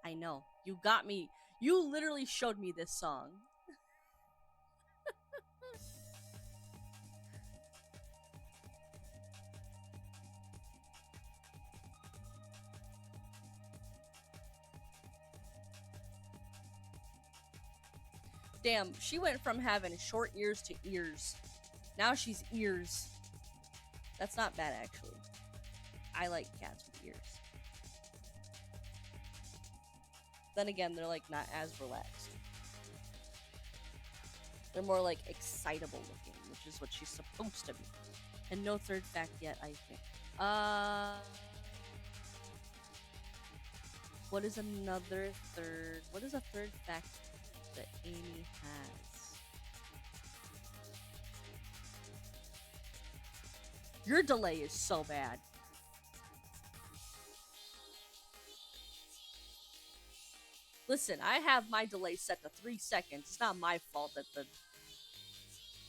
I know. You got me. You literally showed me this song. Damn, she went from having short ears to ears. Now she's ears. That's not bad, actually. I like cats with ears. Then again, they're like not as relaxed. They're more like excitable looking, which is what she's supposed to be. And no third fact yet, I think. What is another third? What is a third fact that Amy has? Your delay is so bad. Listen, I have my delay set to 3 seconds. It's not my fault that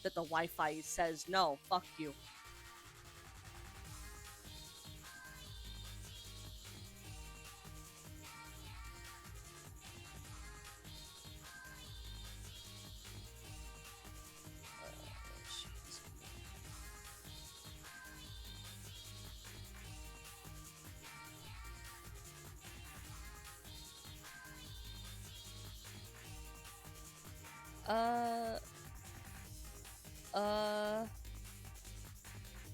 the Wi-Fi says no. Fuck you. Uh, uh,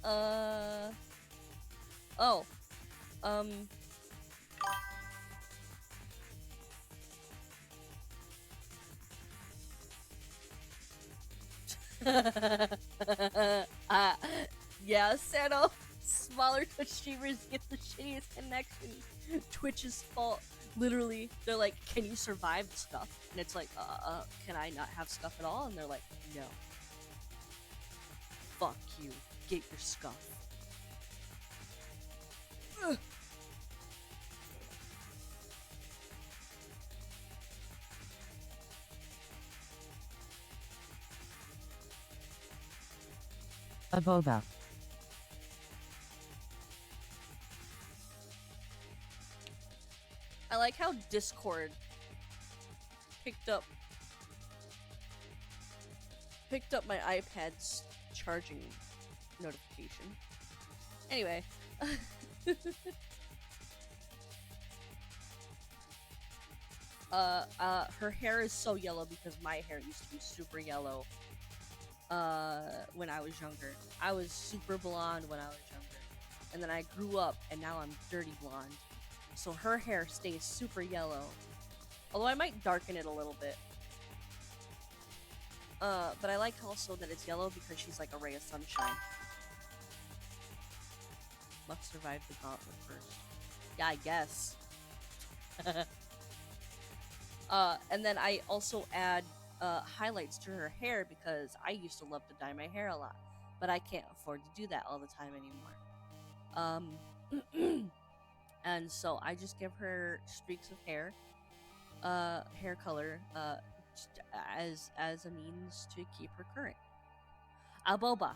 uh, oh, um, uh, yeah, Sano. Smaller Twitch streamers get the shittiest connections. Twitch's fault. Literally, they're like, "Can you survive stuff?" And it's like, can I not have stuff at all?" And they're like, "No, fuck you. Get your stuff." Ugh. Aboba. I like how Discord picked up my iPad's charging notification. Anyway, her hair is so yellow because my hair used to be super yellow. When I was younger, I was super blonde when I was younger, and then I grew up, and now I'm dirty blonde. So her hair stays super yellow, although I might darken it a little bit. But I like also that it's yellow because she's like a ray of sunshine. Must survive the gauntlet first. Yeah, I guess. And then I also add highlights to her hair because I used to love to dye my hair a lot, but I can't afford to do that all the time anymore. And so I just give her streaks of hair, hair color, as a means to keep her current. Aboba.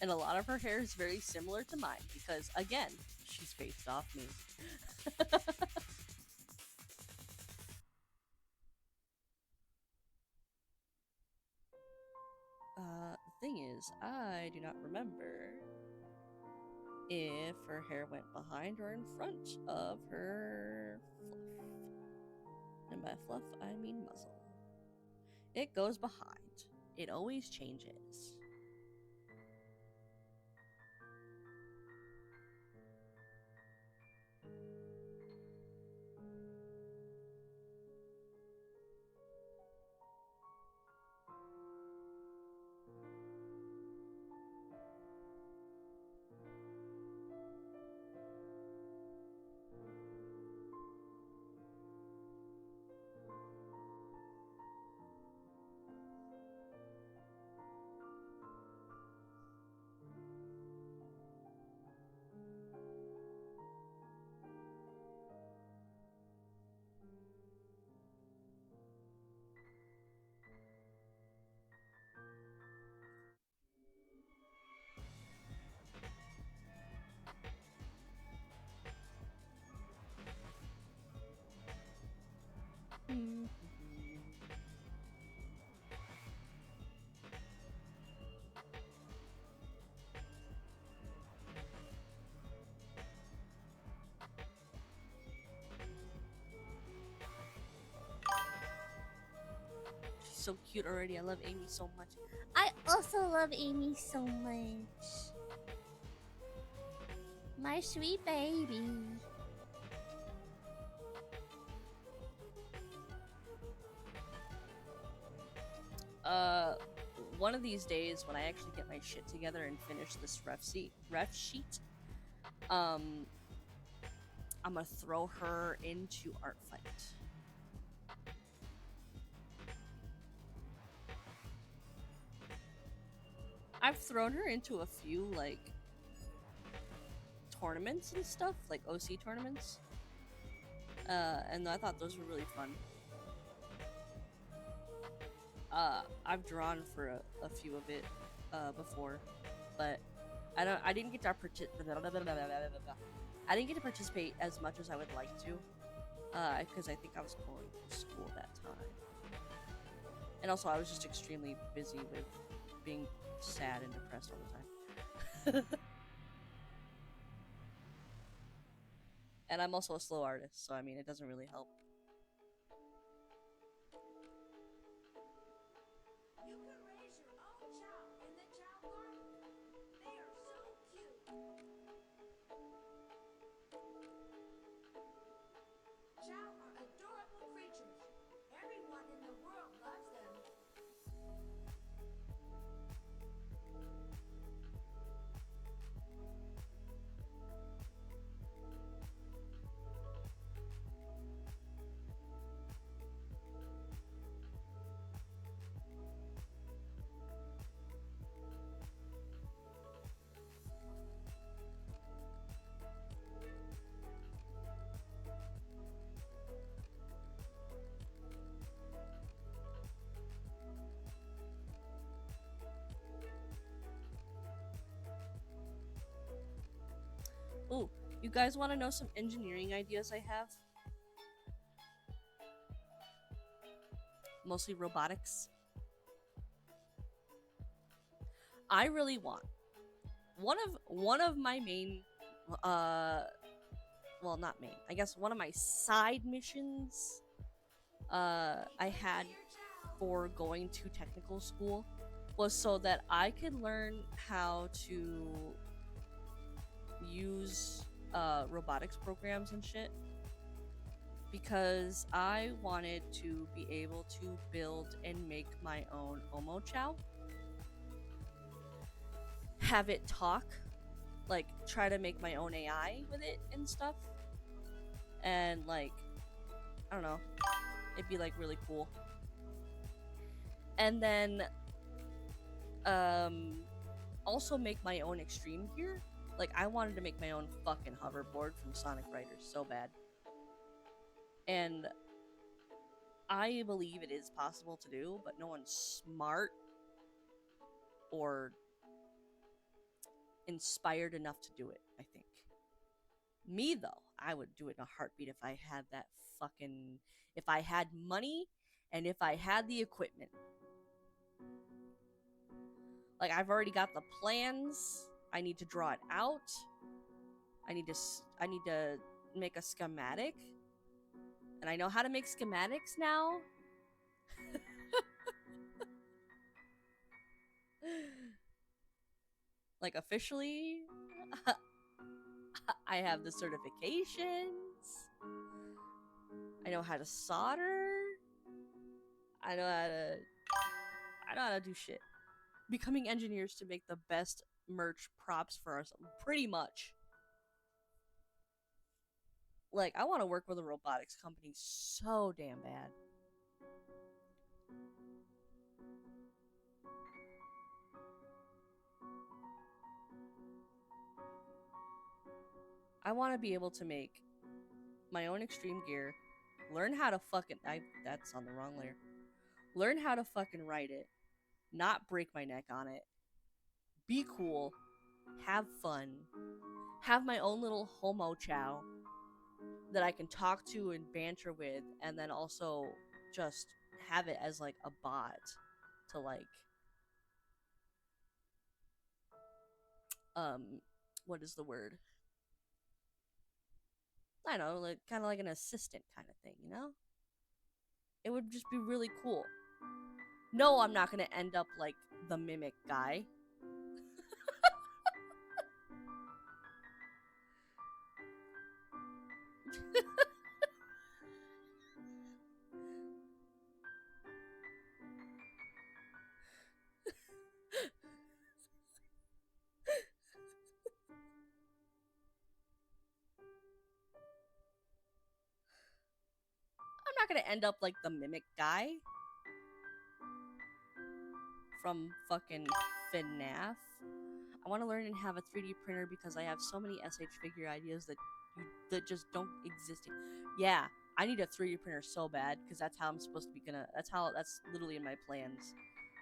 And a lot of her hair is very similar to mine because, again, she's based off me. The thing is, I do not remember if her hair went behind or in front of her fluff. And by fluff, I mean muzzle. It goes behind. It always changes. She's so cute already. I love Amy so much. I also love Amy so much. My sweet baby. One of these days when I actually get my shit together and finish this ref sheet, I'm gonna throw her into Art Fight. I've thrown her into a few like tournaments and stuff, like OC tournaments. And I thought those were really fun. I've drawn for a few of it before, but I didn't get to I didn't get to participate as much as I would like to, because I think I was going to school that time, and also I was just extremely busy with being sad and depressed all the time. And I'm also a slow artist, so I mean it doesn't really help. You can raise your own chow in the chow garden. They are so cute. Chow are adorable creatures. Everyone in the world loves them. Ooh, you guys want to know some engineering ideas I have? Mostly robotics. I really want one of my main uh well, not main. I guess one of my side missions I Keep had bringing your chow. for going to technical school was so that I could learn how to use robotics programs and shit, because I wanted to be able to build and make my own Omo Chow, have it talk, like try to make my own AI with it and stuff, and like I don't know, it'd be like really cool. And then um also make my own extreme gear. Like I wanted to make my own fucking hoverboard from Sonic Riders so bad. And I believe it is possible to do, but no one's smart or inspired enough to do it, I think. Me though, I would do it in a heartbeat if I had that fucking if I had money and if I had the equipment. Like I've already got the plans. I need to draw it out. I need to make a schematic. And I know how to make schematics now. Like officially, I have the certifications. I know how to solder. I know how to I know how to do shit. Becoming engineers to make the best merch props for ourselves. Pretty much. Like I want to work with a robotics company so damn bad. I want to be able to make my own extreme gear, learn how to fucking that's on the wrong layer. Learn how to fucking write it, not break my neck on it, be cool, have fun, have my own little homo chow that I can talk to and banter with, and then also just have it as like a bot to like um what is the word? I don't know, like kind of like an assistant kind of thing, you know? It would just be really cool. No, I'm not gonna end up like the mimic guy. I'm not gonna end up like the mimic guy from fucking FNAF. I want to learn and have a 3D printer because I have so many SH figure ideas that just don't exist. Yeah, I need a 3D printer so bad because that's how I'm supposed to be gonna. That's literally in my plans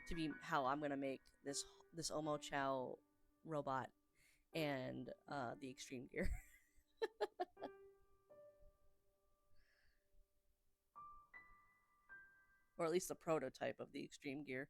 to be how I'm gonna make this Omo Chow robot. and the extreme gear. Or at least the prototype of the extreme gear.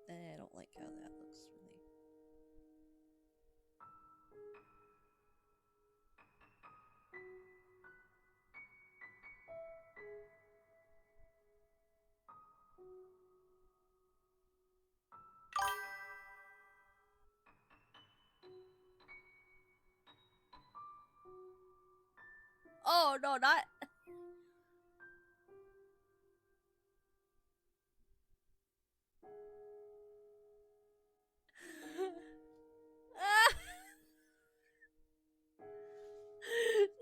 I don't like how that looks really. Oh no, not.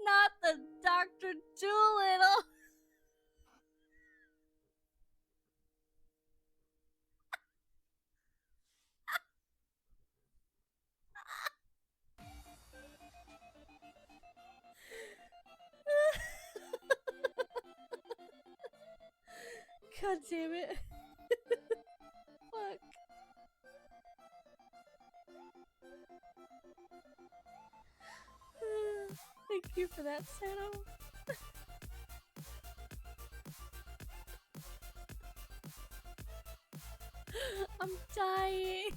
Not the Dr. Doolittle. God damn it. Fuck. Thank you for that, Sano. I'm dying.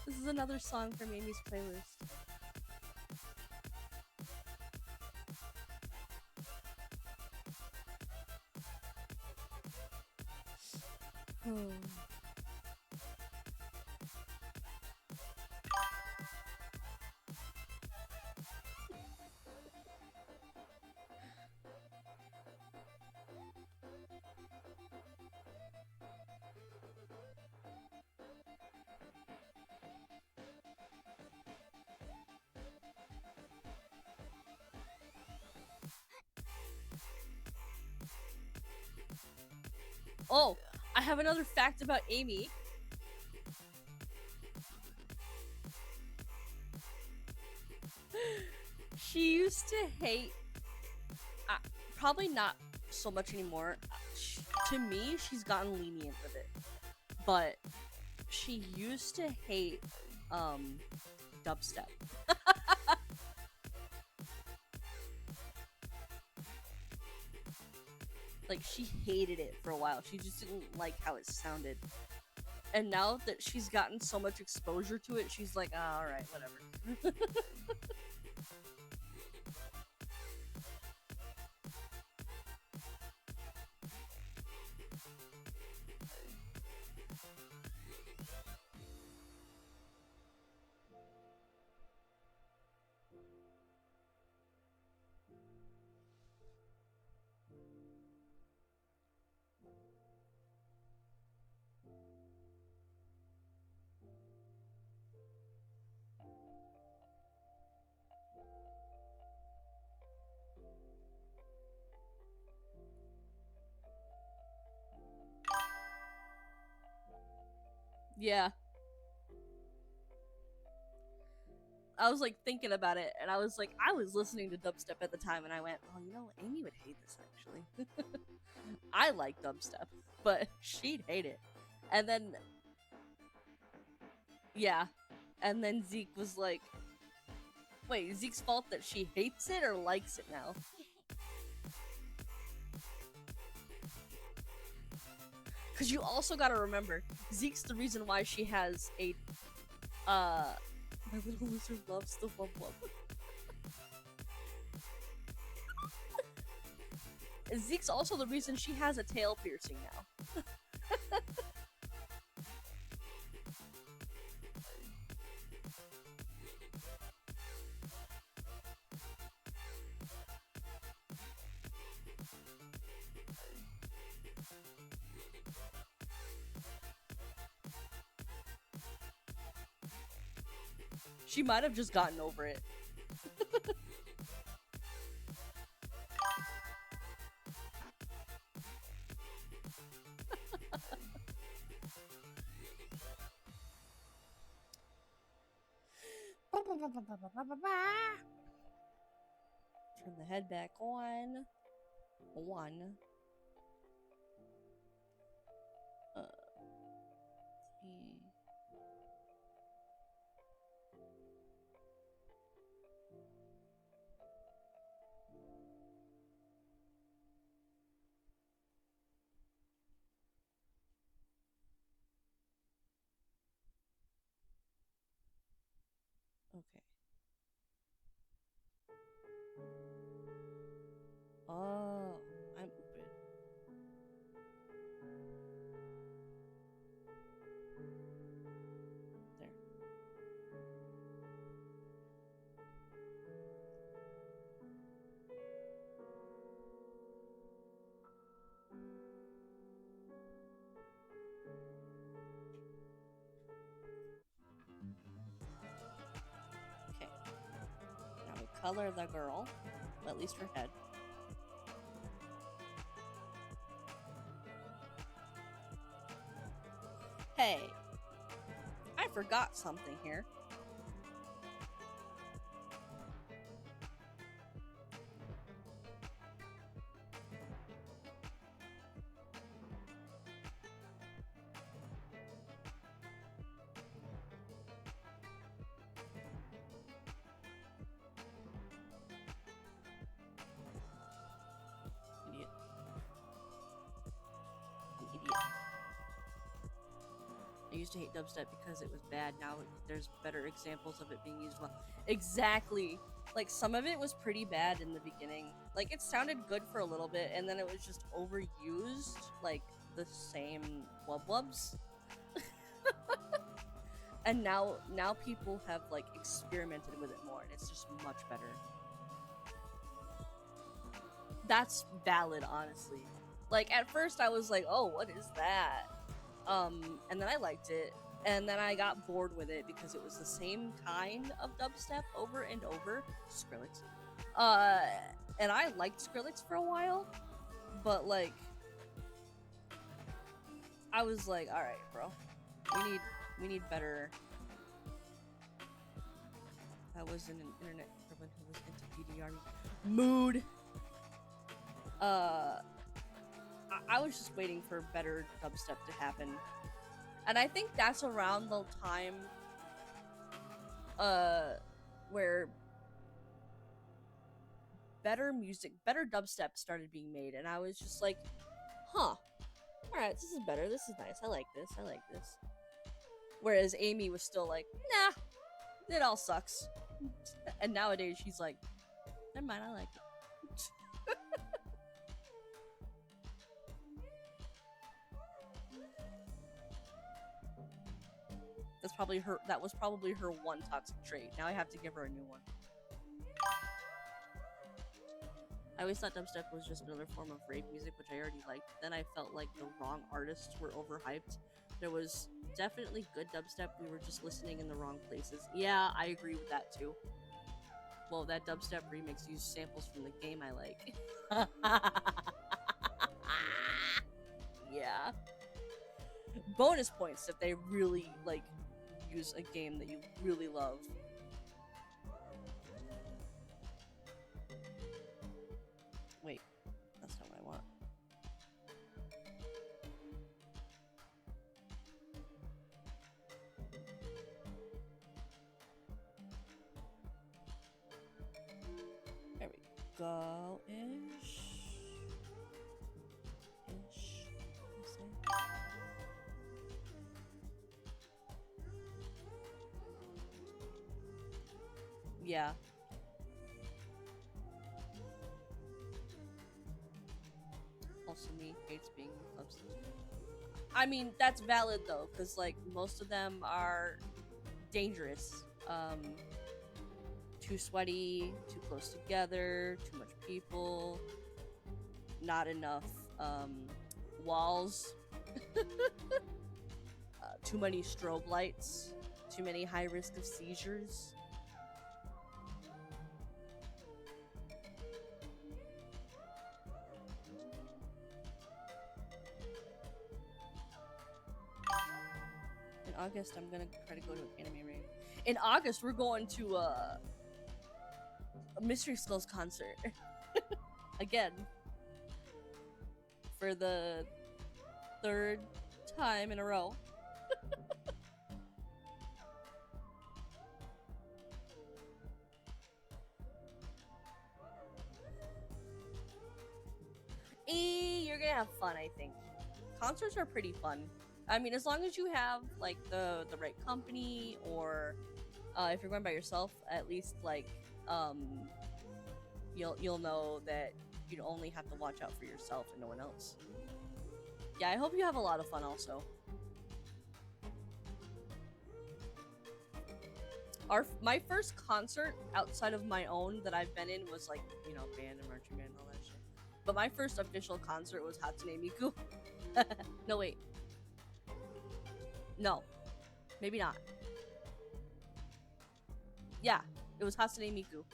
This is another song from Amy's playlist. Oh, I have another fact about Amy. She used to hate. Probably not so much anymore. To me, she's gotten lenient with it. But she used to hate dubstep. Like, she hated it for a while. She just didn't like how it sounded. And now that she's gotten so much exposure to it, she's like, oh, alright, whatever. Yeah. I was like thinking about it, and I was like, I was listening to dubstep at the time, and I went, oh, you know, Amy would hate this actually. I like dubstep, but she'd hate it. And then, yeah. And then Zeke was like, wait, Zeke's fault that she hates it or likes it now? Because you also gotta remember, Zeke's the reason why she has a, my little lizard loves the wub wub. Zeke's also the reason she has a tail piercing now. She might have just gotten over it. Turn the head back on. One. Three. Okay. Oh, I'm open. There. Okay. Now we color the girl, well, at least her head. Hey, I forgot something here. Idiot. I'm an idiot. I used to hate dubstep because it was bad. Now there's better examples of it being used well. Exactly. Like, some of it was pretty bad in the beginning. Like, it sounded good for a little bit, and then it was just overused, like, the same wub-wubs. And now people have, like, experimented with it more, and it's just much better. That's valid, honestly. Like, at first I was like, oh, what is that? And then I liked it, and then I got bored with it because it was the same kind of dubstep over and over. Skrillex. And I liked Skrillex for a while, but like, I was like, all right, bro, we need better. I was in an internet woman who was into PDR mood. I was just waiting for better dubstep to happen. And I think that's around the time where better music, better dubstep started being made, and I was just like, huh, alright, this is better, this is nice, I like this. Whereas Amy was still like, nah, it all sucks. And nowadays she's like, never mind, I like it. That was probably her one toxic trait. Now I have to give her a new one. I always thought dubstep was just another form of rave music, which I already liked. Then I felt like the wrong artists were overhyped. There was definitely good dubstep, we were just listening in the wrong places. Yeah, I agree with that too. Well, that dubstep remix used samples from the game I like. Yeah. Bonus points if they really, like, use a game that you really love. Wait, that's not what I want. There we go. Ish. Yeah. Also, me hates being in clubs. I mean, that's valid though, because like most of them are dangerous. Too sweaty, too close together, too much people, not enough walls, too many strobe lights, too many high risk of seizures. In August, I'm gonna try to go to an anime rave. In August, we're going to a Mystery Skulls concert again for the third time in a row. You're gonna have fun, I think. Concerts are pretty fun. I mean, as long as you have like the right company, or if you're going by yourself, at least like um, you'll know that you'd only have to watch out for yourself and no one else. Yeah, I hope you have a lot of fun. Also, my first concert outside of my own that I've been in was like, you know, band and marching band and all that shit. But my first official concert was Hatsune Miku. No, wait. No. Maybe not. Yeah, it was Hatsune Miku.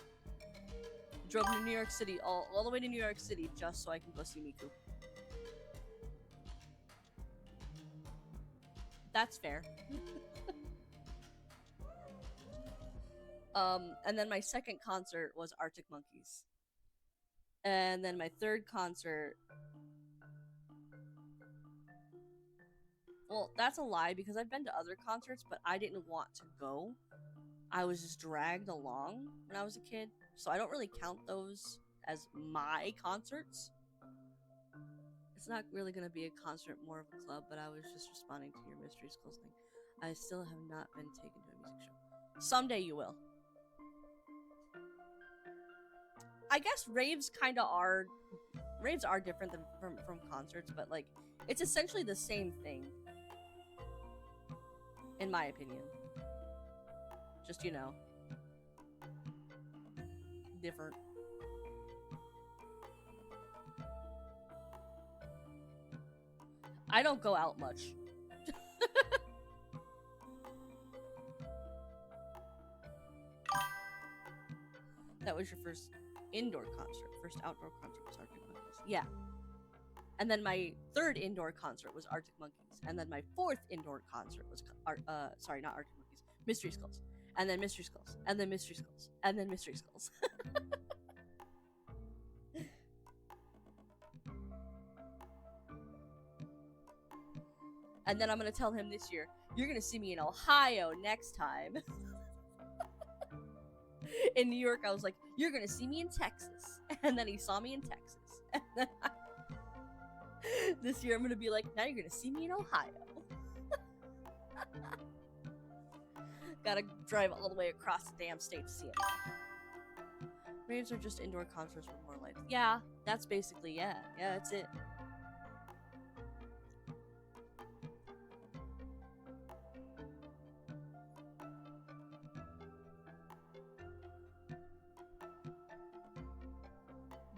Drove to New York City, all the way to New York City, just so I can go see Miku. That's fair. And then my second concert was Arctic Monkeys. And then my third concert... Well, that's a lie, because I've been to other concerts, but I didn't want to go. I was just dragged along when I was a kid, so I don't really count those as my concerts. It's not really going to be a concert, more of a club, but I was just responding to your Mystery Schools thing. I still have not been taken to a music show. Someday you will. I guess raves kind of are... Raves are different than from concerts, but like, it's essentially the same thing. In my opinion. Just, you know, different. I don't go out much. That was your first indoor concert. First outdoor concert was Arctic Monkeys. Yeah. And then my third indoor concert was Arctic Monkeys. And then my fourth indoor concert was sorry, not Arctic Monkeys. Mystery Skulls. And then Mystery Skulls. And then Mystery Skulls. And then Mystery Skulls. And then I'm gonna tell him this year, you're gonna see me in Ohio next time. In New York, I was like, you're gonna see me in Texas. And then he saw me in Texas. And then this year I'm gonna be like, now you're gonna see me in Ohio. Gotta drive all the way across the damn state to see it. Raves are just indoor concerts with more lights. Yeah, that's basically, yeah, that's it.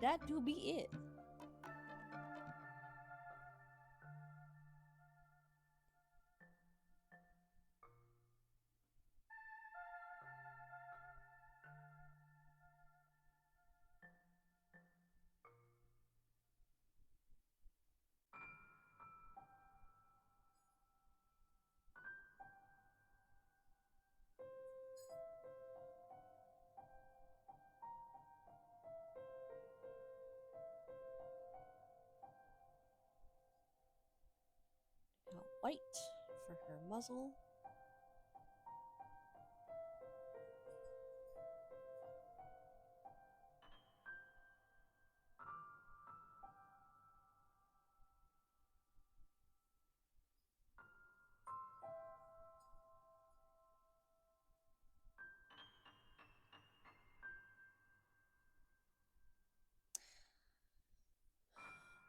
That do be it. White for her muzzle.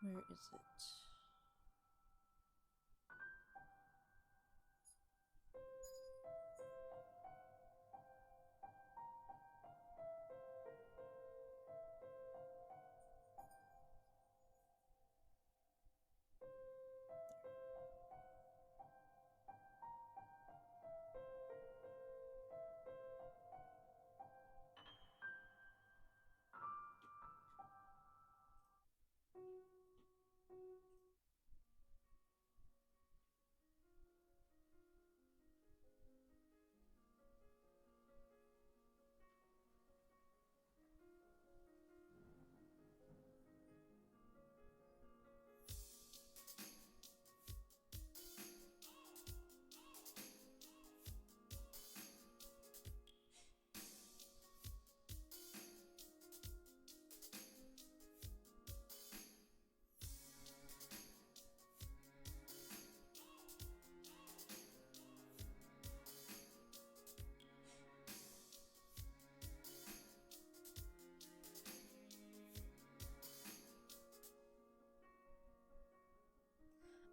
Where is it?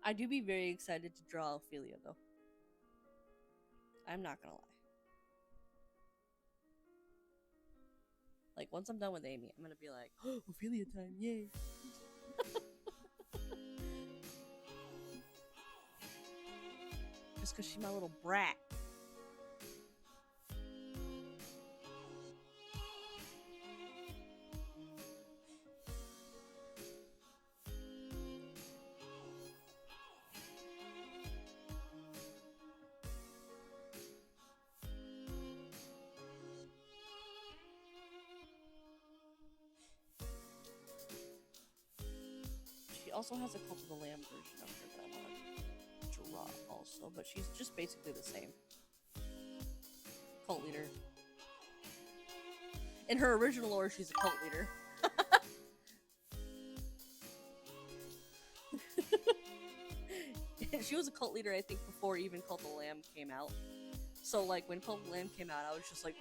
I do be very excited to draw Ophelia though. I'm not gonna lie. Like once I'm done with Amy, I'm gonna be like, oh, Ophelia time, yay! Just because she's my little brat. She also has a Cult of the Lamb version of her that I want to draw also, but she's just basically the same. Cult leader. In her original lore, she's a cult leader. She was a cult leader, I think, before even Cult of the Lamb came out. So, like, when Cult of the Lamb came out, I was just like,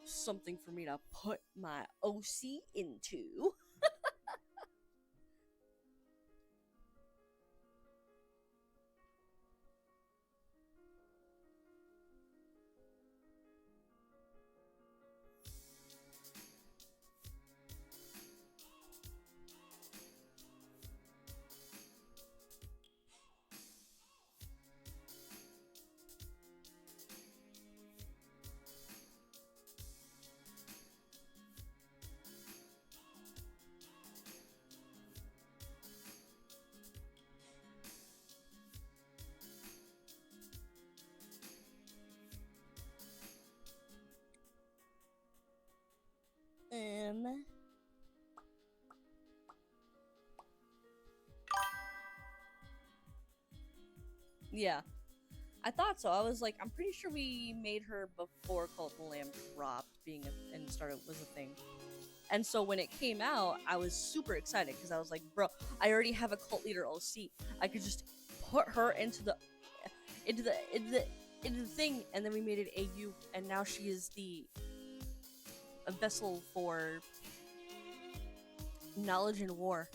something for me to put my OC into. Um. Yeah. I thought so. I was like, I'm pretty sure we made her before Cult of the Lamb dropped and started was a thing. And so when it came out, I was super excited because I was like, bro, I already have a cult leader OC. I could just put her into the thing, and then we made it AU, and now she is a vessel for knowledge and war.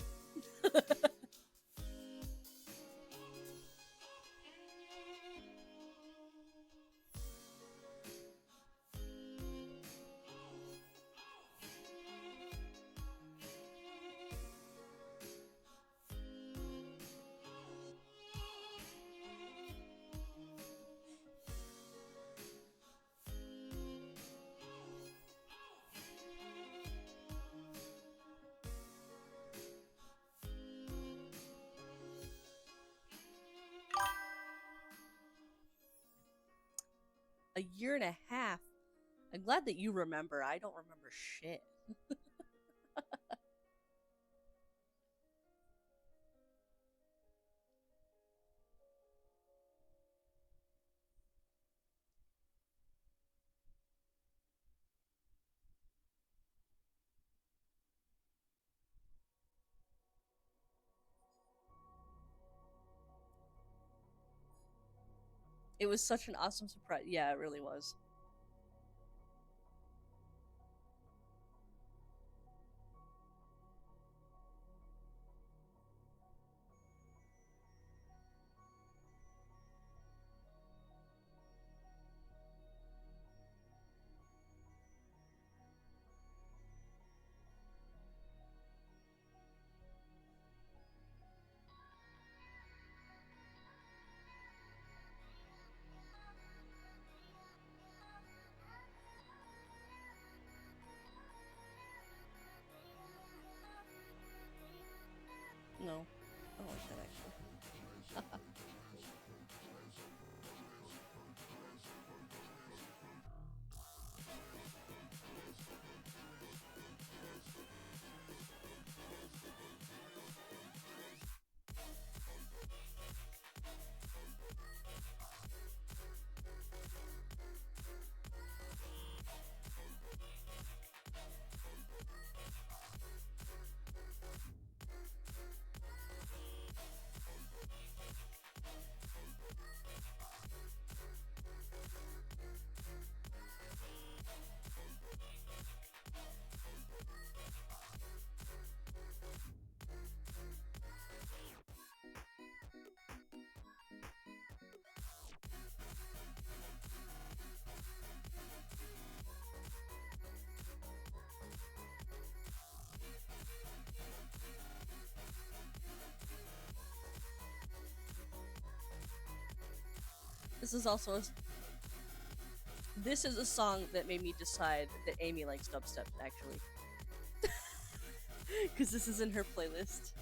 A year and a half. I'm glad that you remember. I don't remember shit. It was such an awesome surprise. Yeah, it really was. No, I don't like that actually. This is also this is a song that made me decide that Amy likes dubstep actually, because this is in her playlist.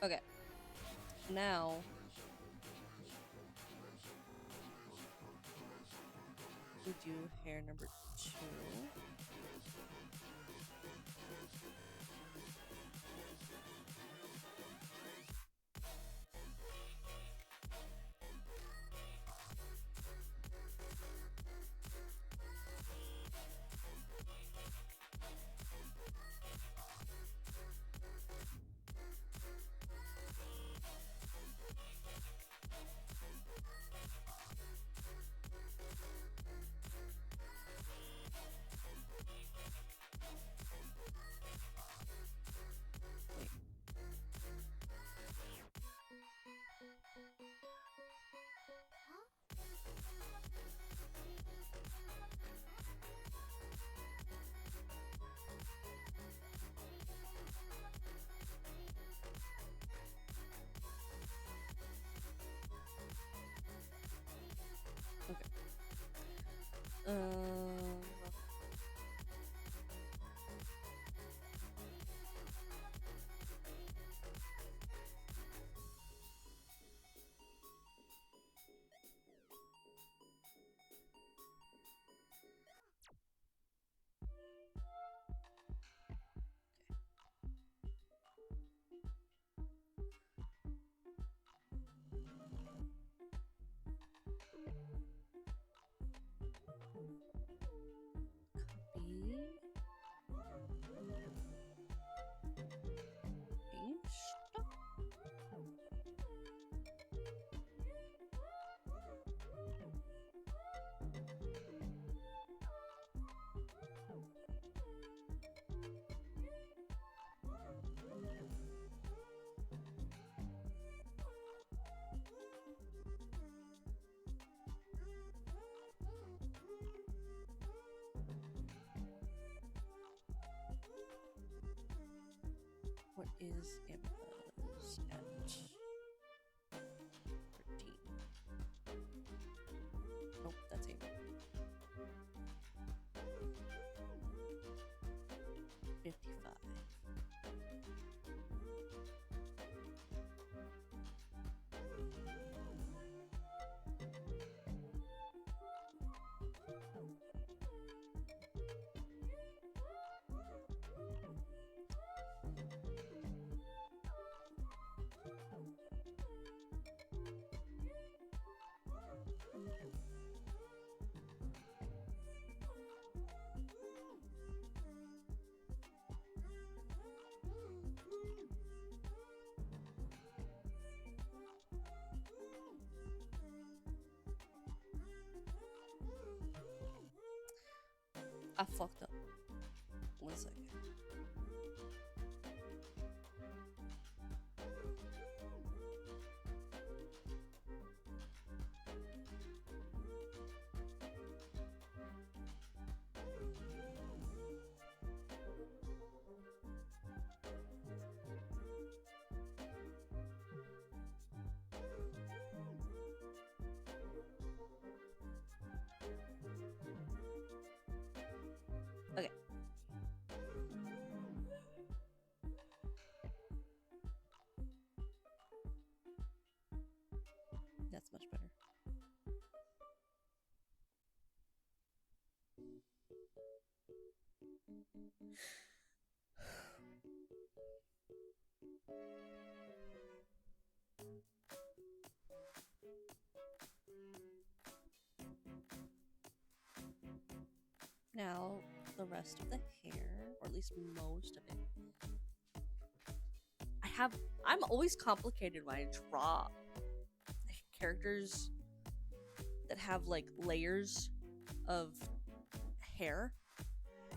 Okay, now we do hair number 2. Wait. Okay. Copy. Paste. What is Amethyst at 13? Nope, that's 8. 55. I fucked up. 1 second. Okay. That's much better. Now, the rest of the hair, or at least most of it. I'm always complicated when I draw characters that have like layers of hair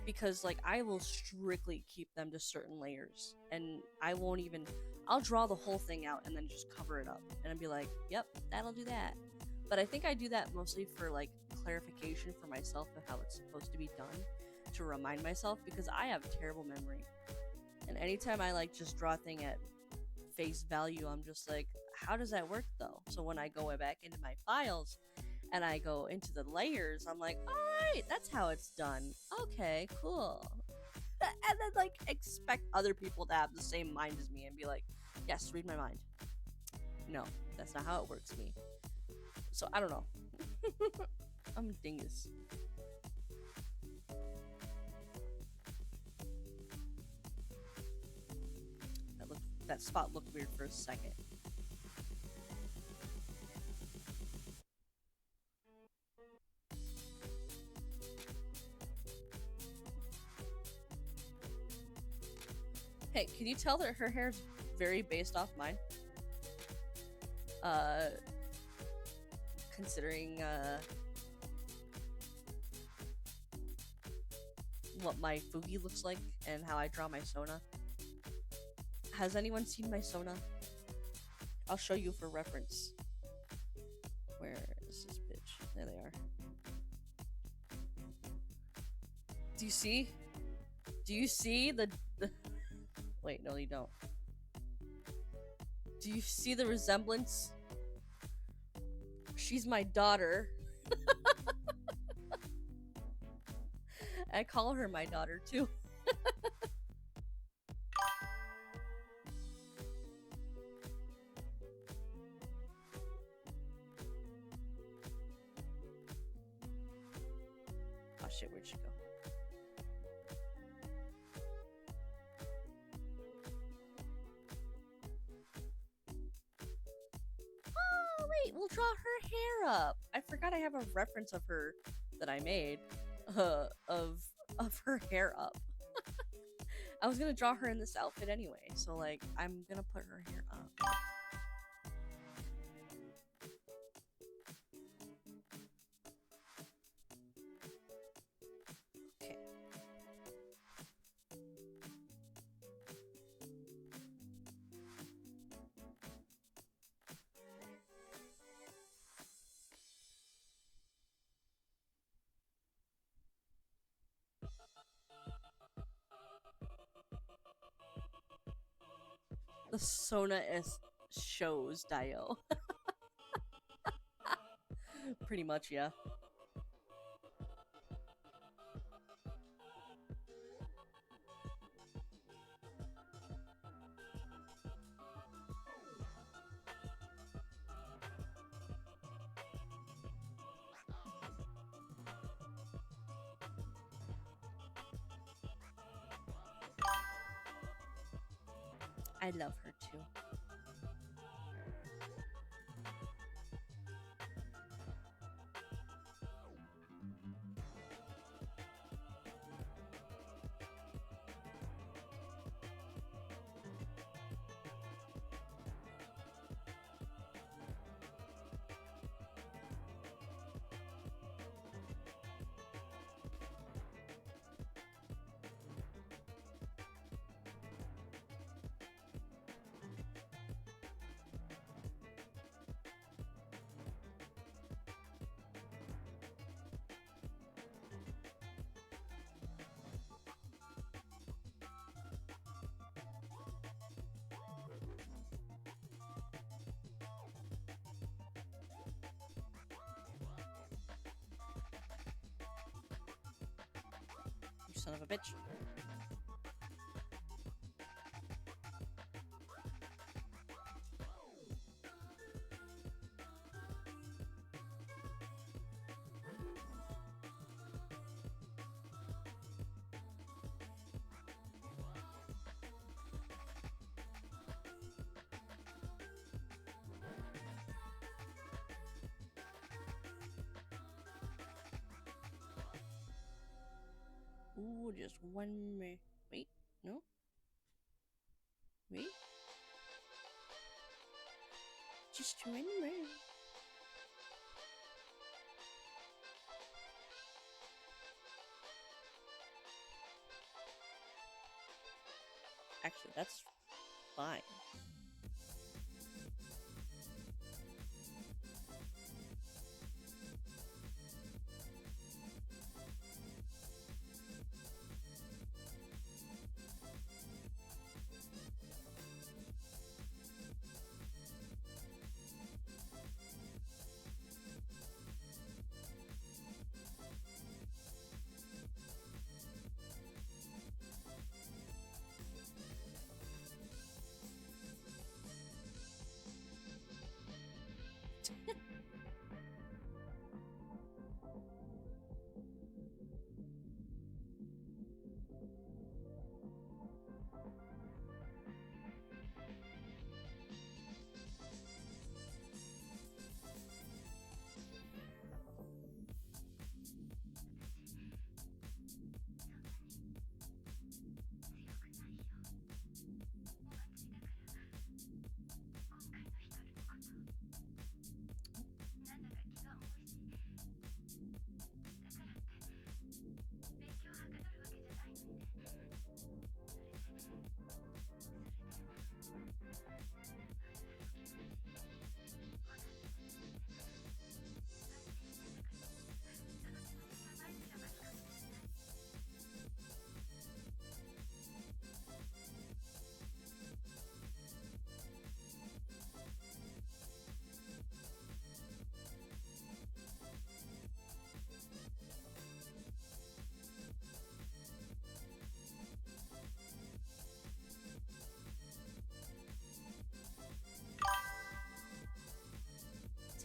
because like I will strictly keep them to certain layers and I'll draw the whole thing out and then just cover it up and I'll be like, yep, that'll do that. But I think I do that mostly for like clarification for myself of how it's supposed to be done to remind myself because I have terrible memory. And anytime I like just draw a thing at face value, I'm just like, how does that work though? So when I go back into my files and I go into the layers, I'm like, all right, that's how it's done. Okay, cool. And then like expect other people to have the same mind as me and be like, yes, read my mind. No, that's not how it works, me. So I don't know. I'm a dingus. That spot looked weird for a second. Hey, can you tell that her hair's very based off mine? Considering, what my Fugi looks like and how I draw my Sona. Has anyone seen my Sona? I'll show you for reference. Where is this bitch? There they are. Do you see? Do you see the... Wait, no, you don't. Do you see the resemblance? She's my daughter. I call her my daughter, too. Oh shit, where'd she go? Oh, wait, we'll draw her hair up. I forgot I have a reference of her that I made. Of her hair up. I was gonna draw her in this outfit anyway, so like I'm gonna put her hair up. Okay. The Sona S shows Dio. Pretty much, yeah. I love her too. You son of a bitch. just one more. Wait, no, wait, just one more. Actually, that's fine.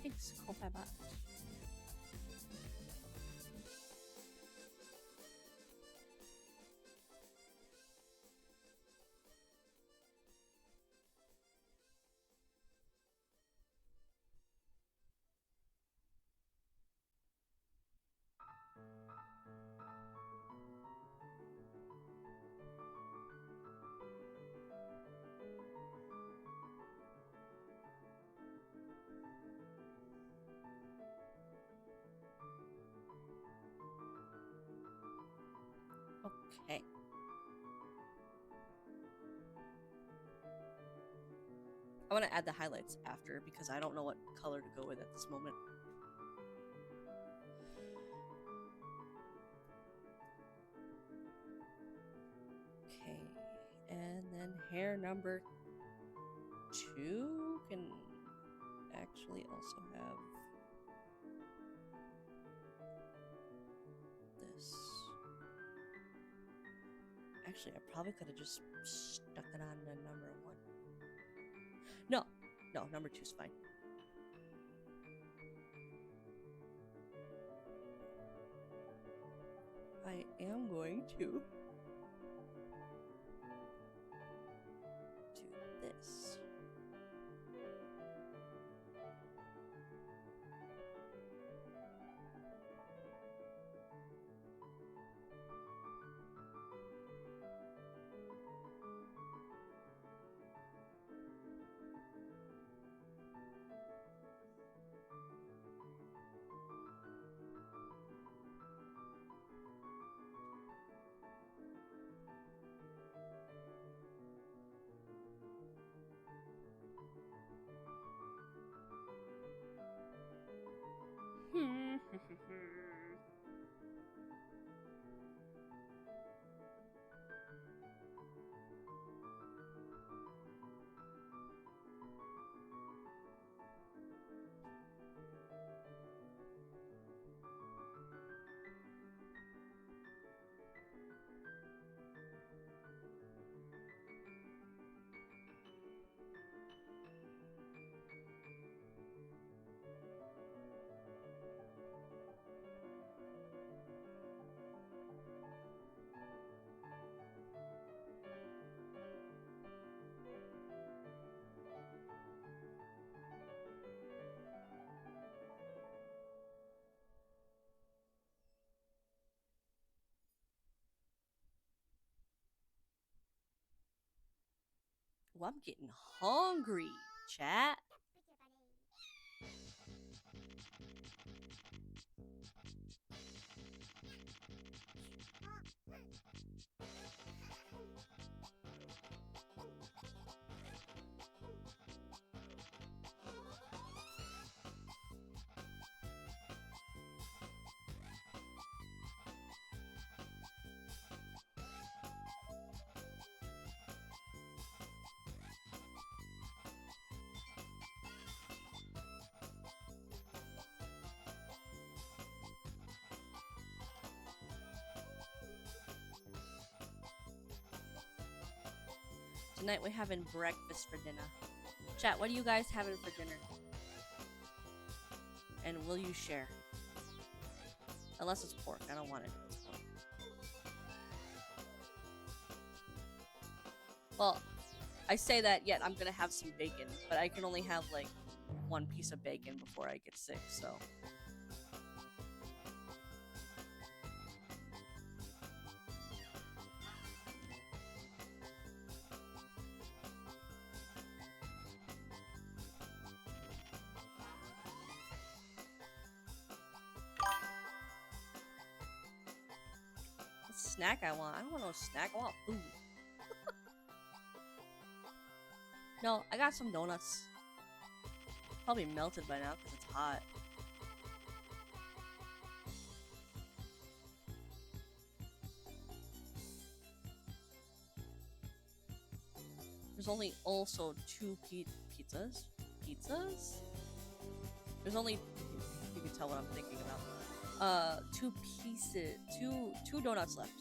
Takes Kopai bot. Okay. I want to add the highlights after because I don't know what color to go with at this moment. Okay. And then hair number 2 can actually also have this. Actually, I probably could have just stuck it on the number 1. No, number 2's fine. I am going to do this. Well, I'm getting hungry, chat. Tonight we're having breakfast for dinner. Chat, what are you guys having for dinner? And will you share? Unless it's pork. I don't want it. It's pork. Well, I say that yet I'm gonna have some bacon, but I can only have like one piece of bacon before I get sick, so. What snack I want? I don't want no snack. I want food. No, I got some donuts. Probably melted by now because it's hot. There's only also two pizzas. Pizzas? There's only, you can tell what I'm thinking about. Two donuts left.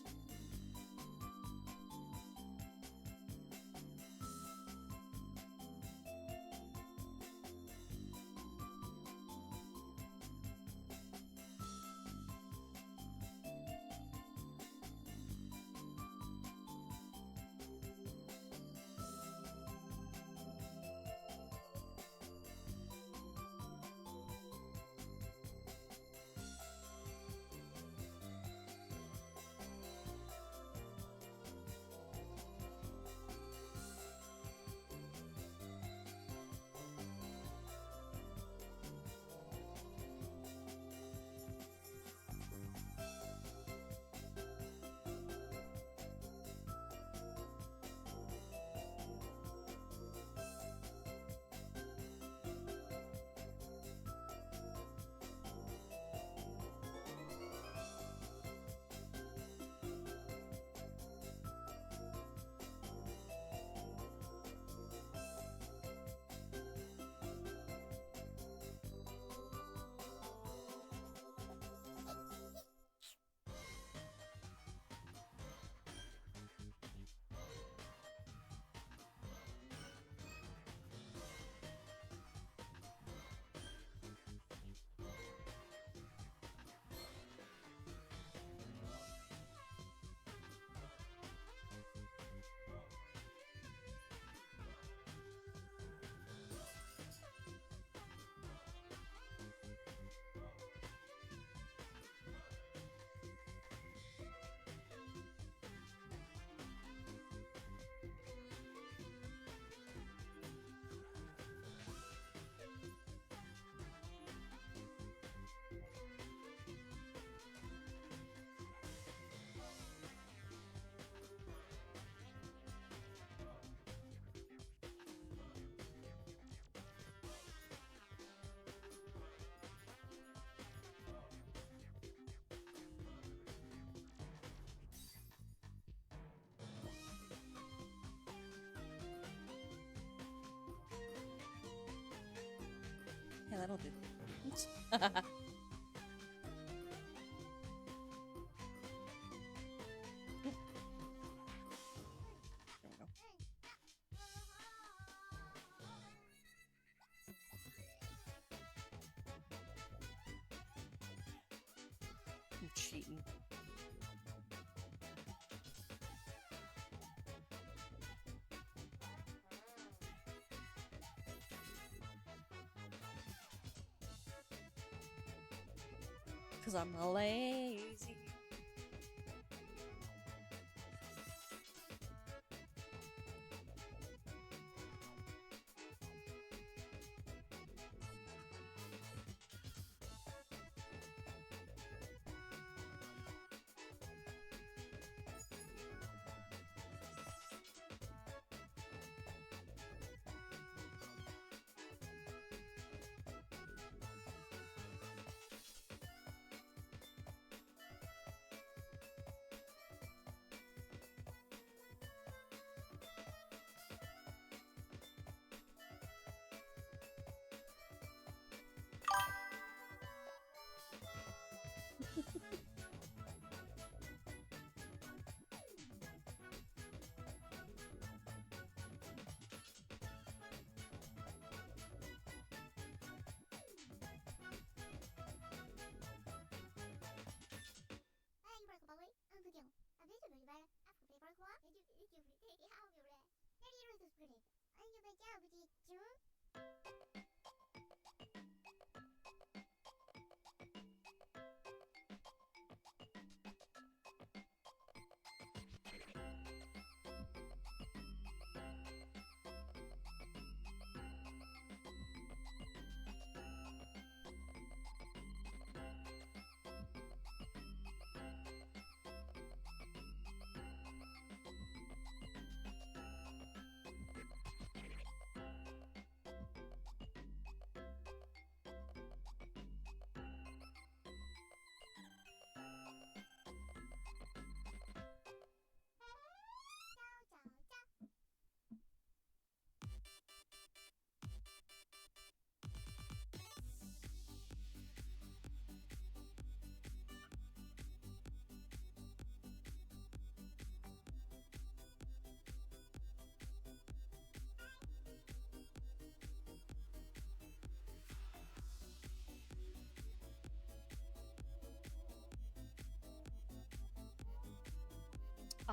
Yeah, that'll do. Oops. Oop. There we go. I'm cheating. Cause I'm lazy.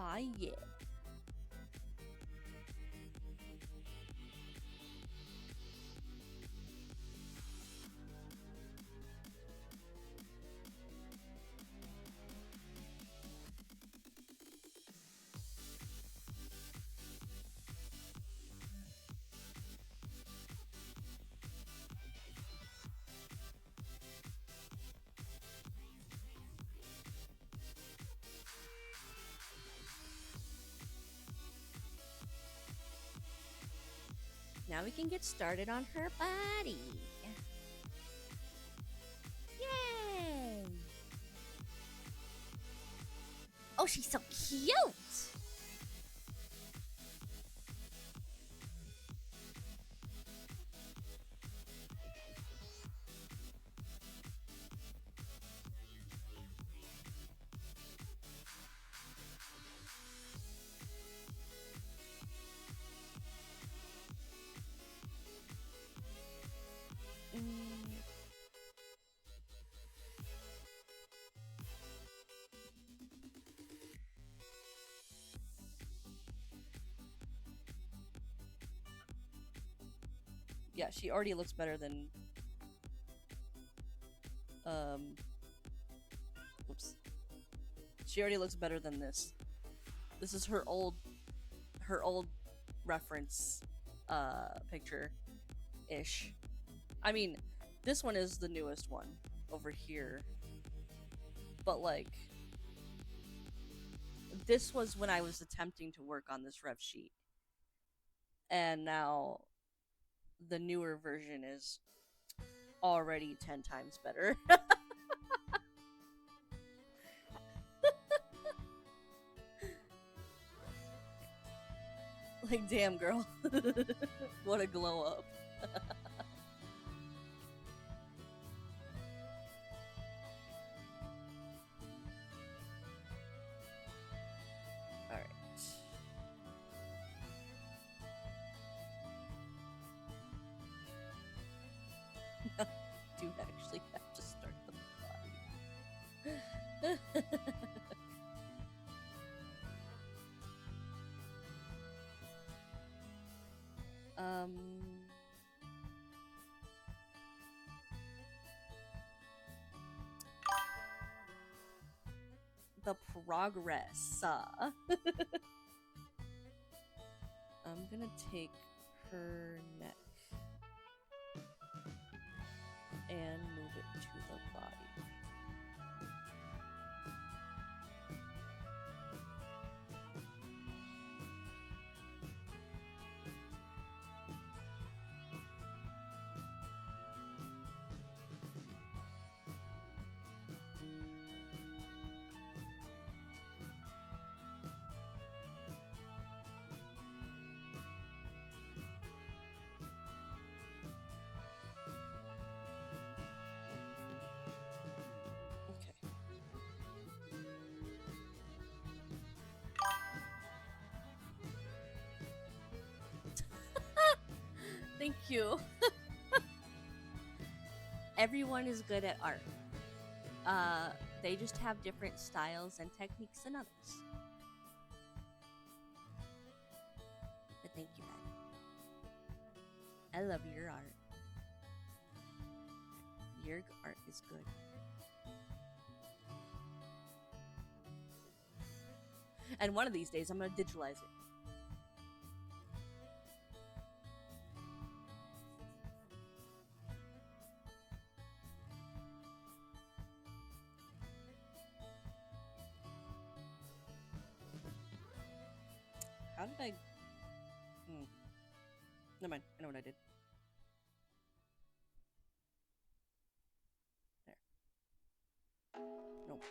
Ah, yeah. Now we can get started on her body. Yay! Oh, she's so cute! Mm. Yeah, she already looks better than um oops. She already looks better than this. This is her old reference picture ish. I mean, this one is the newest one over here. But like this was when I was attempting to work on this rev sheet. And now the newer version is already 10 times better. Like, damn, girl. What a glow up. Alright. Do actually have to start the body. um. The progress. I'm gonna take her neck and move it to the body. Okay. Thank you. Everyone is good at art. They just have different styles and techniques than others. But thank you, Maddie. I love your art. Your art is good. And one of these days, I'm gonna digitalize it. How did I? Never mind. I know what I did. There. Nope.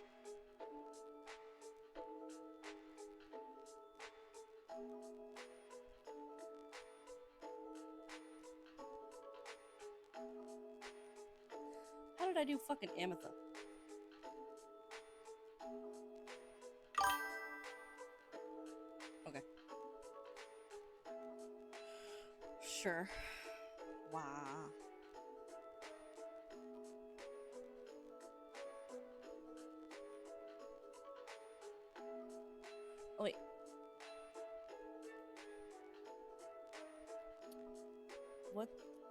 How did I do fucking Amethyst? Okay. Sure. Wow. Oh wait,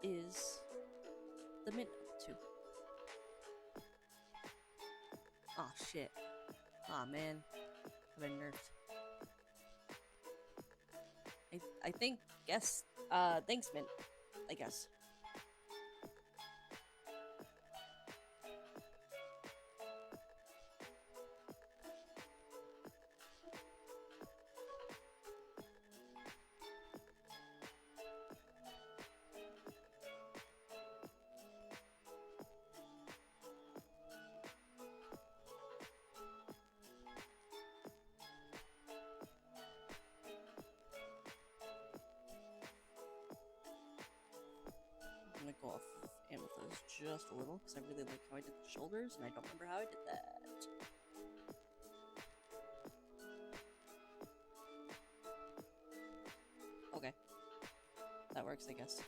is the mint up to? Oh shit. Aw man. I've been nerfed. I think, guess, thanks, Mint, I guess. I'm gonna go off Amethyst just a little, because I really like how I did the shoulders, and I don't remember how I did that. Okay. That works, I guess.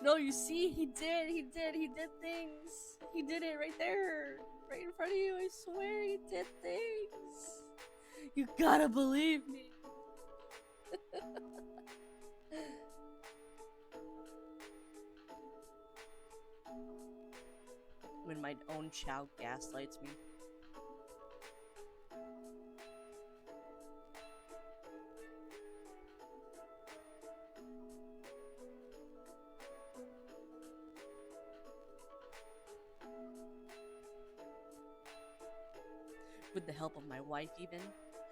No, you see, he did things. He did it right there, right in front of you. I swear he did things. You gotta believe me. When my own Chow gaslights me. With the help of my wife, even.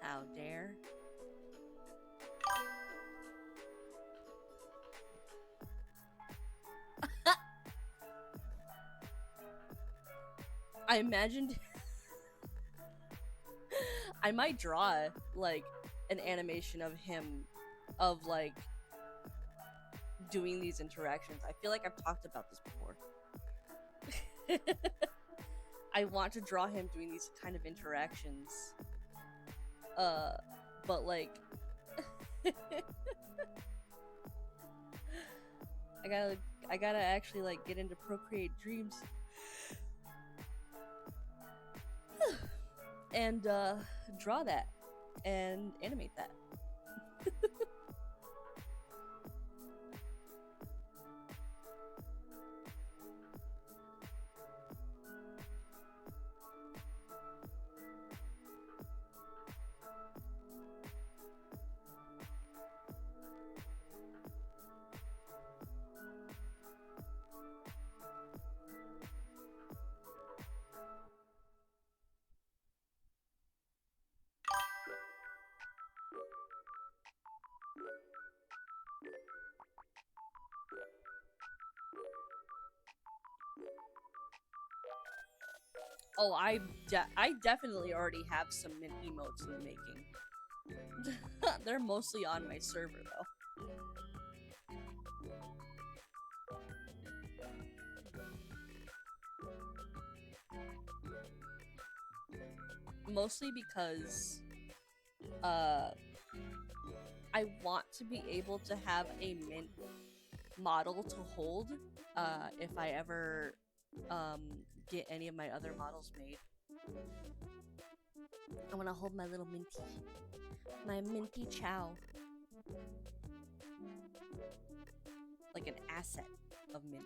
How dare. I imagined. I might draw, like, an animation of him, of, like, doing these interactions. I feel like I've talked about this before. I want to draw him doing these kind of interactions. But like I gotta actually like get into Procreate Dreams and draw that and animate that. Oh, I definitely already have some mint emotes in the making. They're mostly on my server though. Mostly because I want to be able to have a mint model to hold if I ever get any of my other models made. I want to hold my little minty. My minty chow. Like an asset of mint.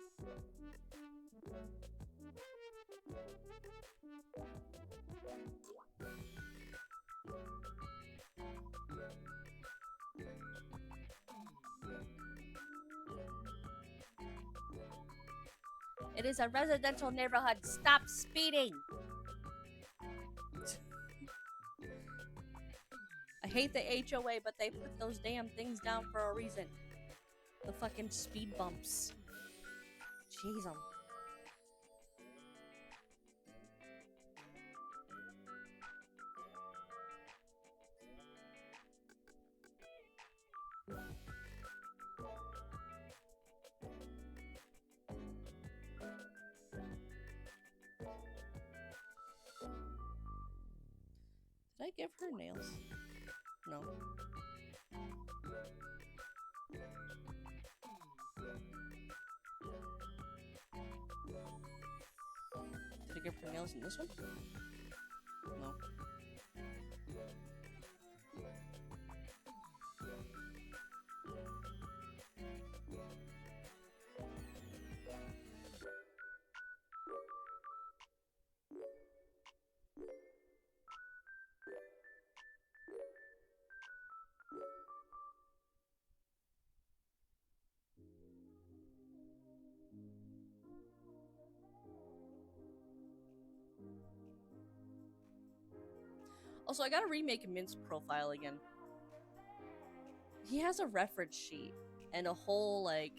It is a residential neighborhood. Stop speeding! I hate the HOA, but they put those damn things down for a reason. The fucking speed bumps. Jeez, Did I give her nails? No. Did I give her nails in this one? No. Also, I gotta remake Mint's profile again. He has a reference sheet and a whole like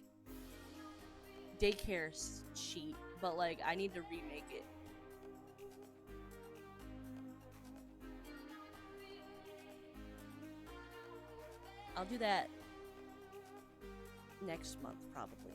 daycare sheet, but like I need to remake it. I'll do that next month probably.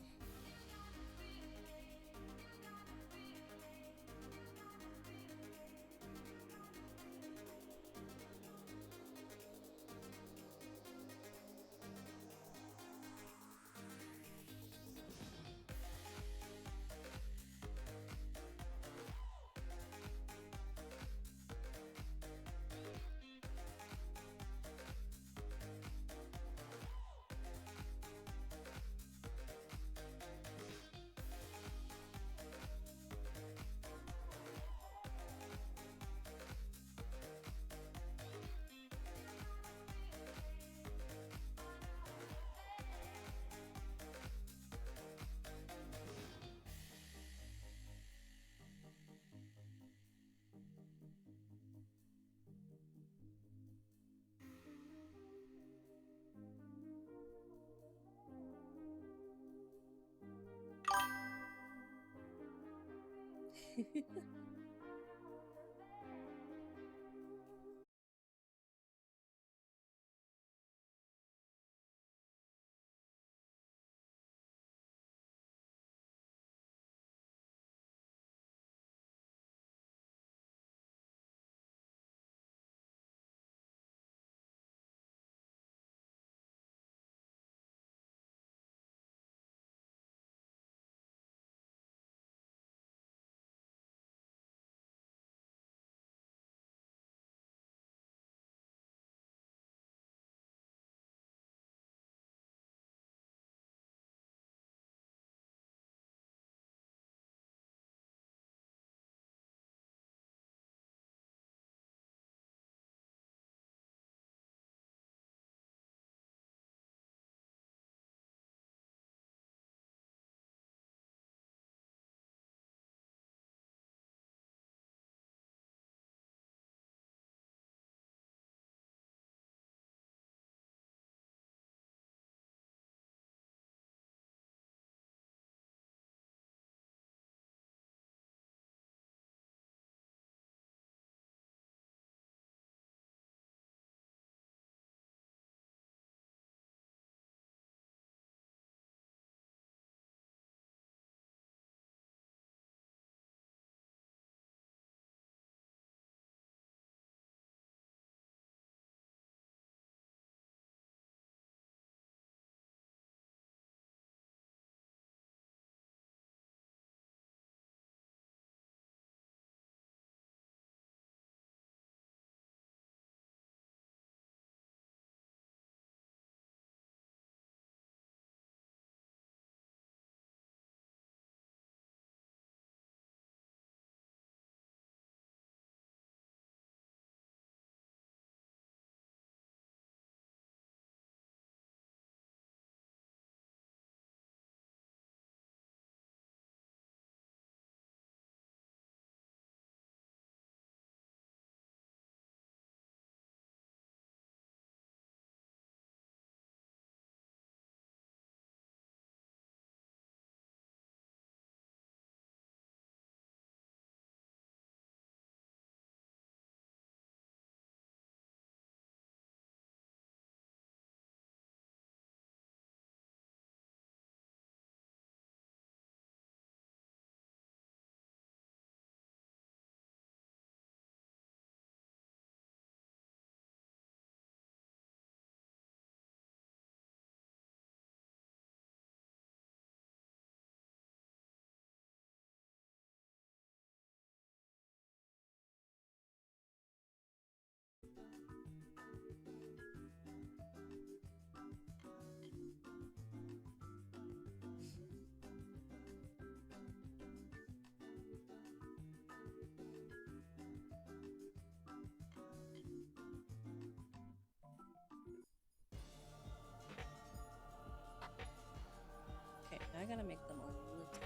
Okay, now I gotta make them a little bit.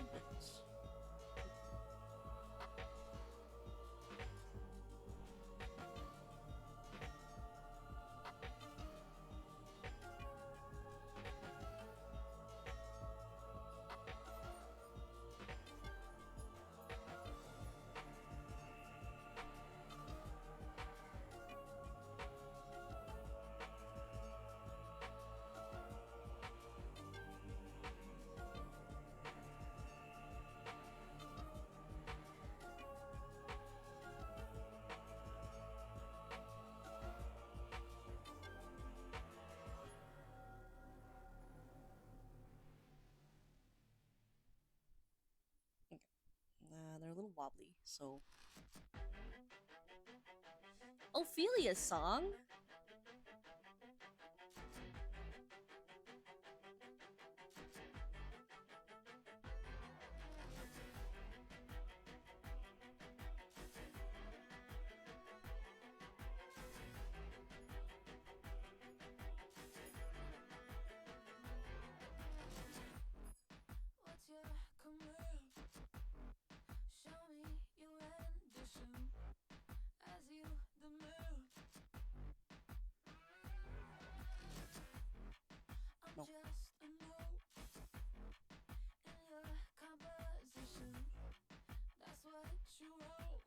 wobbly. So Ophelia's song. What's your command? Show me your rendition as you demand. I'm No. just a note in your composition. That's what you wrote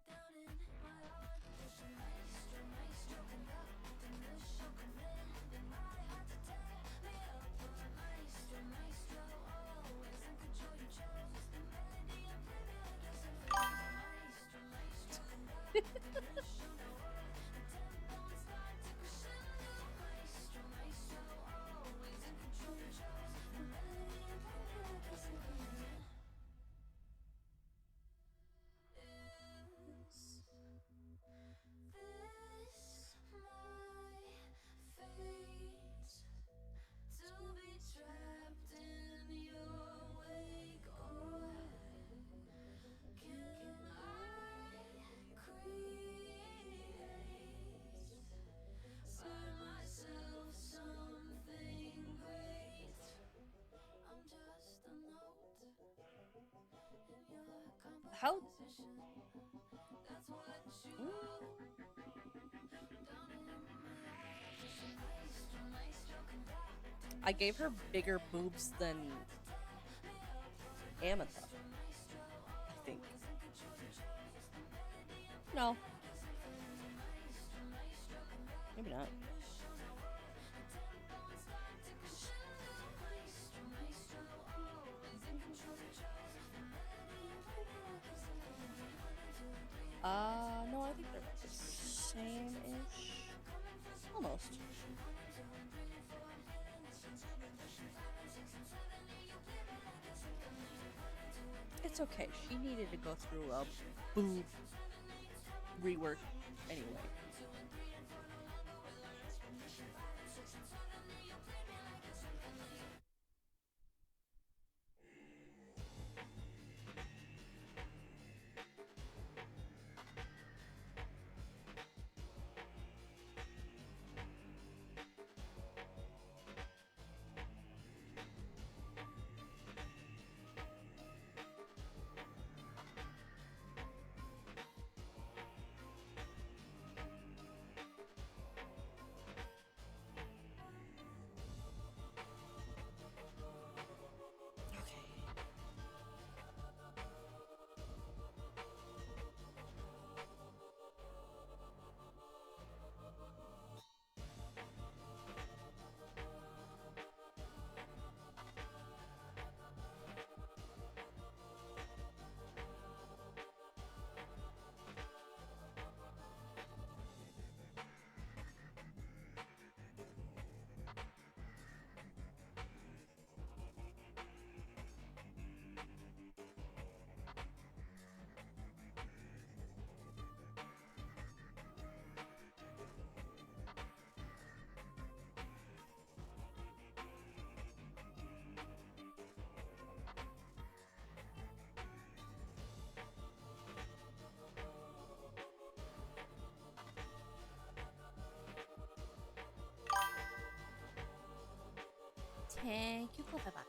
down in my audition. Maestro, maestro, conducting the show, commanding my heart to tear me up. Maestro, maestro, always in control. You chose the melody and play me like a symphony. Maestro, maestro, conducting the show. Now all the tempo and start to crescendo. Maestro, maestro, always in control. You chose the melody and play me like a symphony. Is this my fate? To be trapped in your wake, or can I create by myself something great? I'm just a note in your How? composition. That's what you Mm. wrote down in my audition. Maestro, maestro, conducting I the gave show, her bigger boobs than Ametha, I think. No, maybe not. No, I think they're about the same-ish. Almost. It's okay. She needed to go through a boob rework anyway. Thank you, Kofeba.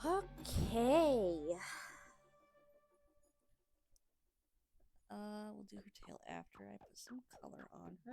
Okay. We'll do her tail after I put some color on her.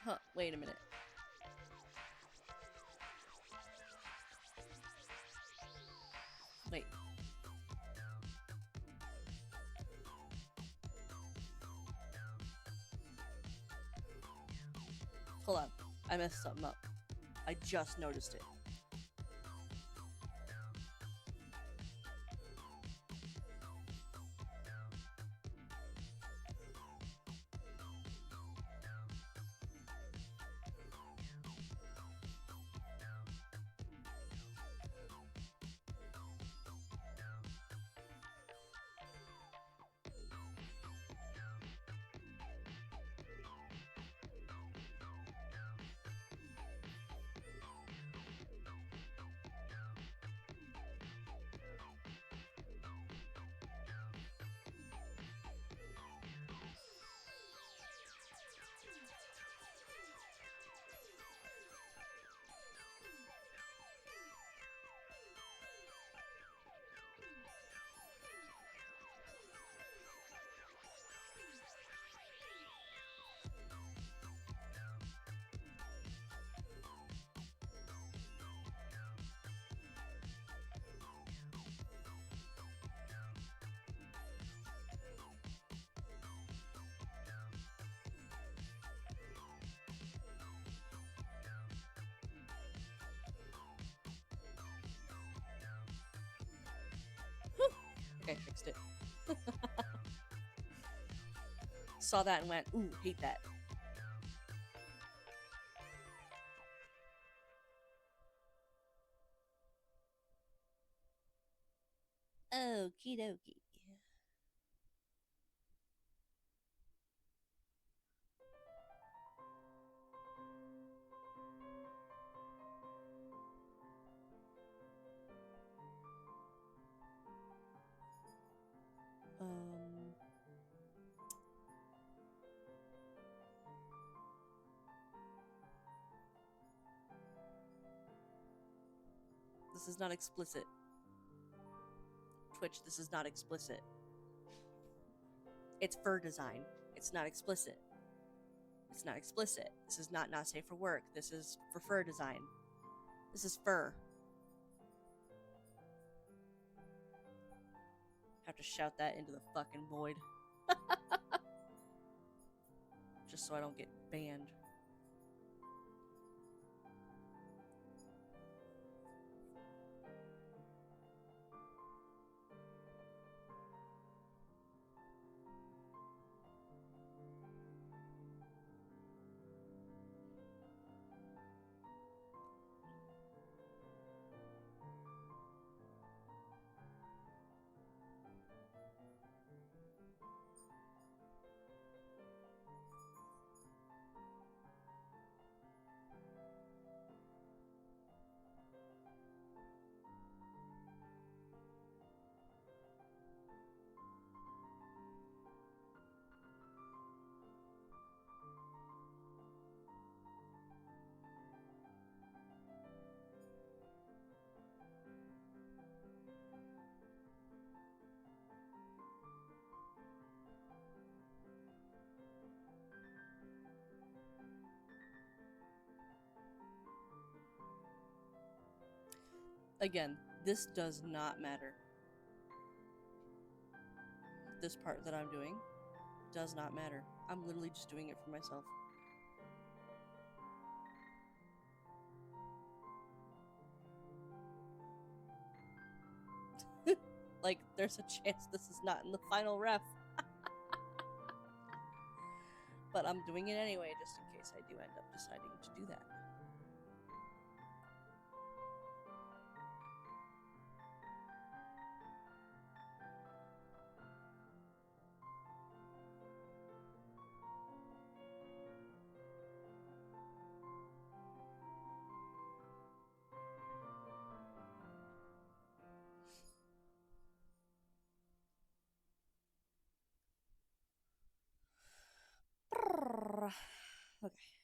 Huh, wait a minute. Wait. Hold on. I messed something up. I just noticed it. Okay, fixed it. Saw that and went, ooh, hate that. Okie dokie. This is not explicit. Twitch, this is not explicit. It's fur design. It's not explicit. It's not explicit. This is not safe for work. This is for fur design. This is fur. Have to shout that into the fucking void. Just so I don't get banned. Again, this does not matter. This part that I'm doing does not matter. I'm literally just doing it for myself. Like, there's a chance this is not in the final ref. But I'm doing it anyway, just in case I do end up deciding to do that. Okay.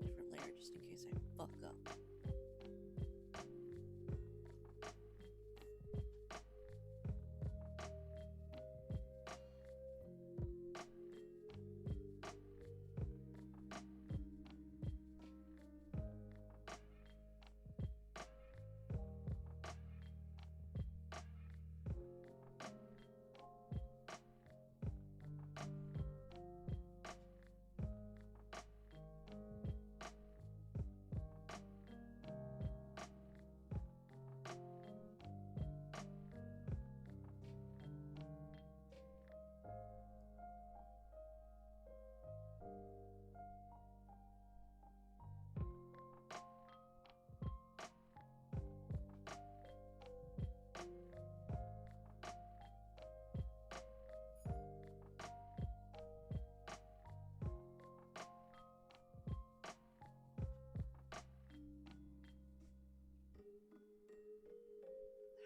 Different layer just in case I fuck up.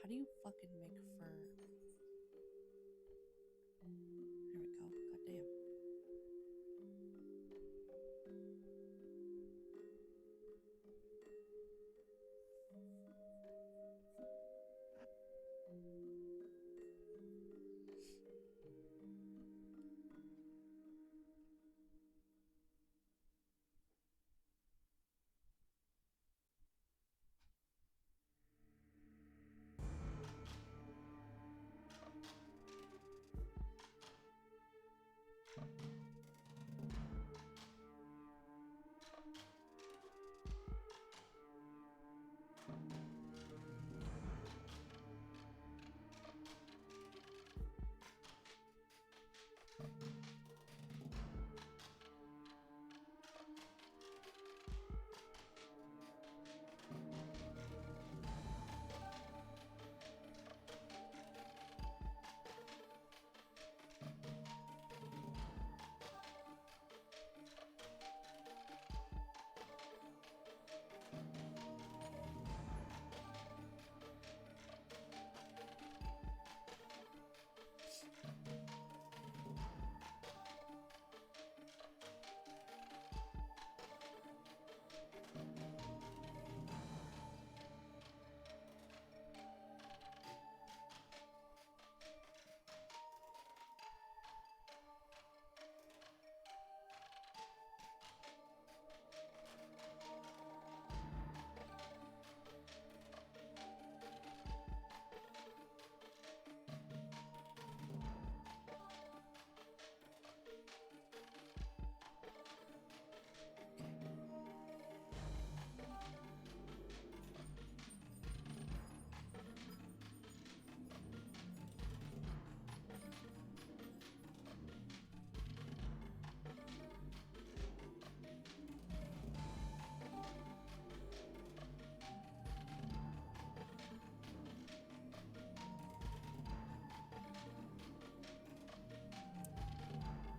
How do you fucking make fur? There we go. Goddamn.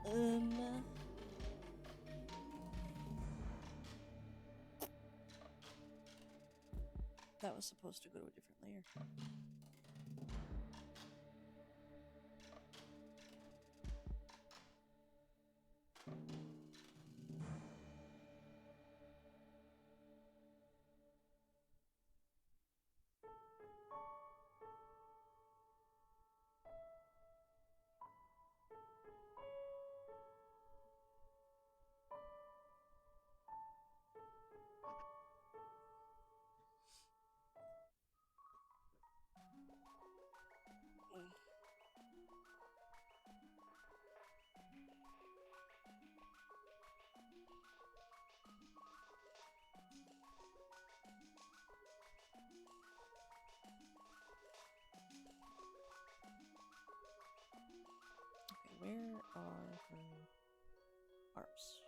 Um, that was supposed to go to a different layer. Okay, where are her arms?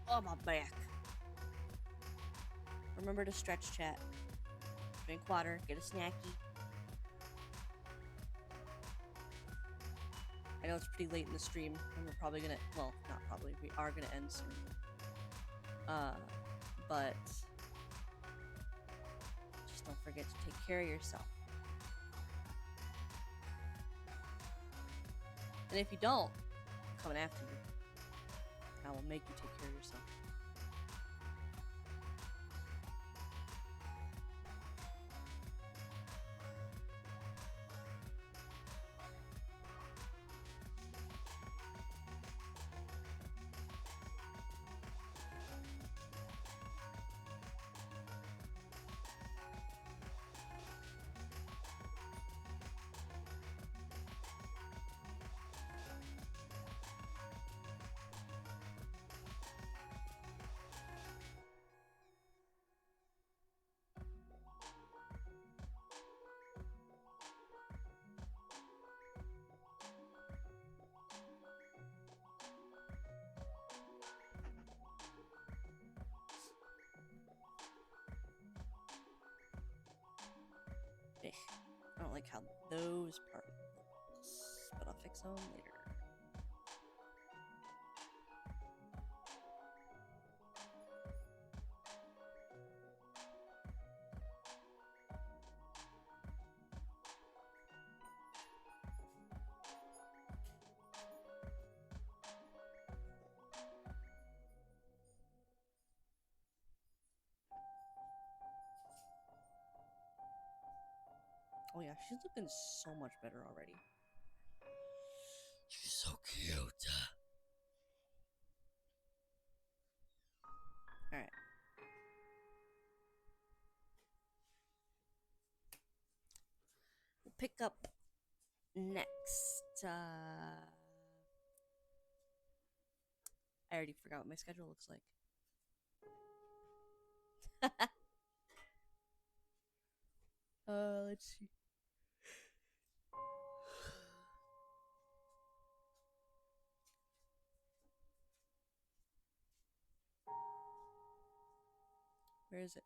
Oh, my back. Remember to stretch, chat. Drink water, get a snacky. I know it's pretty late in the stream, and we're probably gonna, well, not probably, we are gonna end soon. But just don't forget to take care of yourself. And if you don't, I'm coming after you. I will make you take care of yourself. Ugh, I don't like how those parts looks, but I'll fix them later. Oh yeah, she's looking so much better already. She's so cute. Alright. We'll pick up next. I already forgot what my schedule looks like. Let's see. Where is it?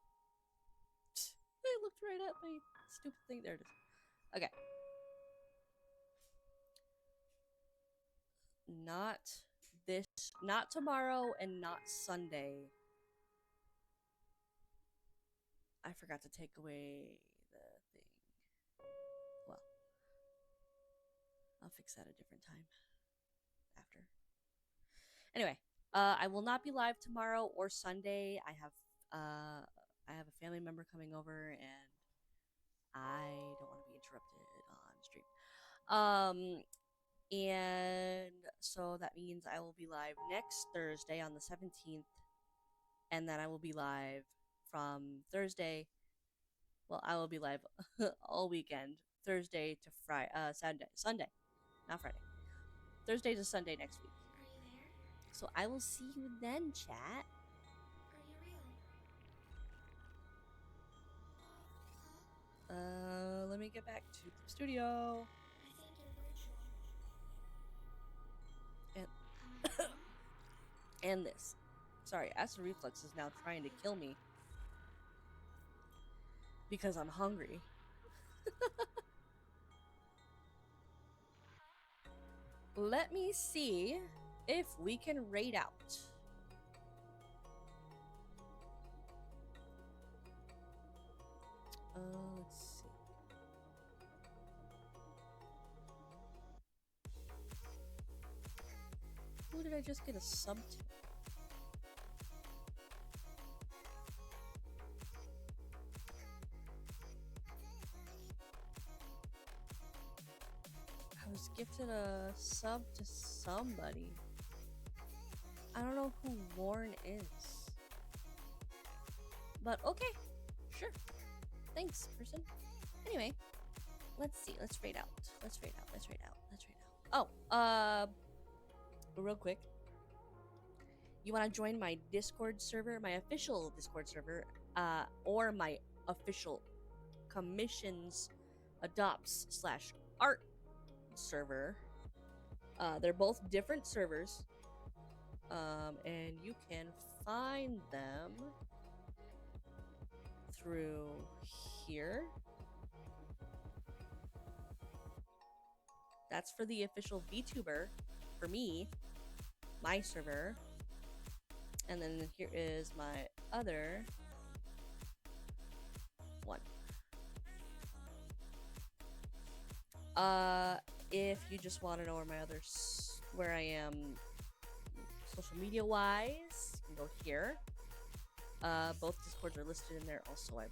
I looked right at my stupid thing. There it is. Okay. Not this, not tomorrow, and not Sunday. I forgot to take away the thing. I'll fix that a different time after. Anyway, I will not be live tomorrow or Sunday. I have a family member coming over, and I don't want to be interrupted on stream. And so that means I will be live next Thursday on the 17th, and then I will be live from Thursday. Well, I will be live all weekend, Thursday to Friday, Sunday, not Friday. Thursday to Sunday next week. Are you there? So I will see you then, chat. Are you real? Let me get back to the studio. I think you're virtual. And Am I wrong? and this. Sorry, acid reflux is now trying to kill me because I'm hungry. Let me see if we can raid out. Let's see. Who did I just get a sub to? I was gifted a sub to somebody. I don't know who Warren is. But okay, sure. Thanks, person. Anyway, let's see. Let's raid out. Let's raid out. Let's raid out. Let's raid out. Oh, real quick. You want to join my Discord server, my official Discord server, or my official commissions, adopts / art server. They're both different servers. And you can find them through here. That's for the official VTuber for me, my server. And then here is my other one. If you just want to know where my where I am social media wise, you can go here. Both Discords are listed in there also, I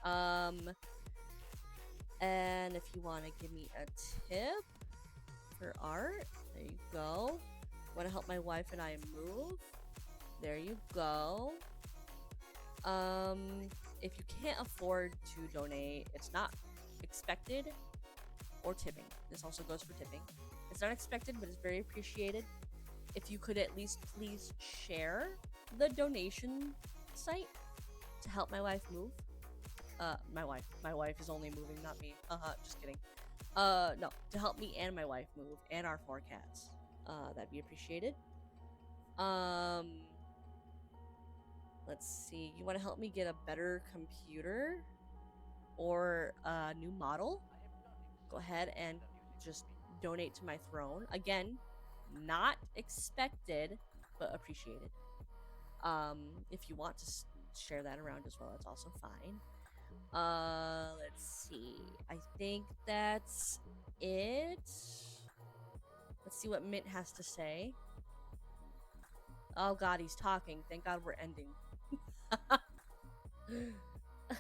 believe. And if you want to give me a tip for art, there you go. Want to help my wife and I move? There you go. If you can't afford to donate, it's not expected, or tipping. This also goes for tipping. It's not expected, but it's very appreciated. If you could at least please share the donation site to help my wife move. My wife is only moving, not me. Just kidding. No, to help me and my wife move, and our 4 cats. That'd be appreciated. Let's see. You want to help me get a better computer or a new model? Go ahead and just donate to my throne. Again, not expected, but appreciated. If you want to share that around as well, that's also fine. Let's see. I think that's it. Let's see what Mint has to say. Oh god, he's talking. Thank god we're ending.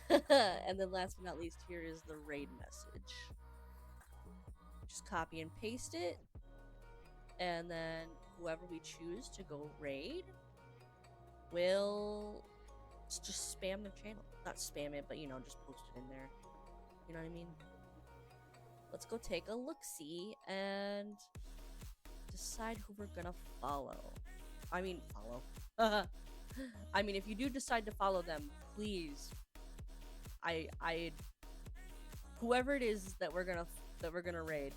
And then last but not least, here is the raid message. Just copy and paste it. And then whoever we choose to go raid will just spam their channel. Not spam it, but you know, just post it in there. You know what I mean? Let's go take a look-see and decide who we're gonna follow. I mean, follow. I mean, if you do decide to follow them, please, whoever it is that we're gonna raid,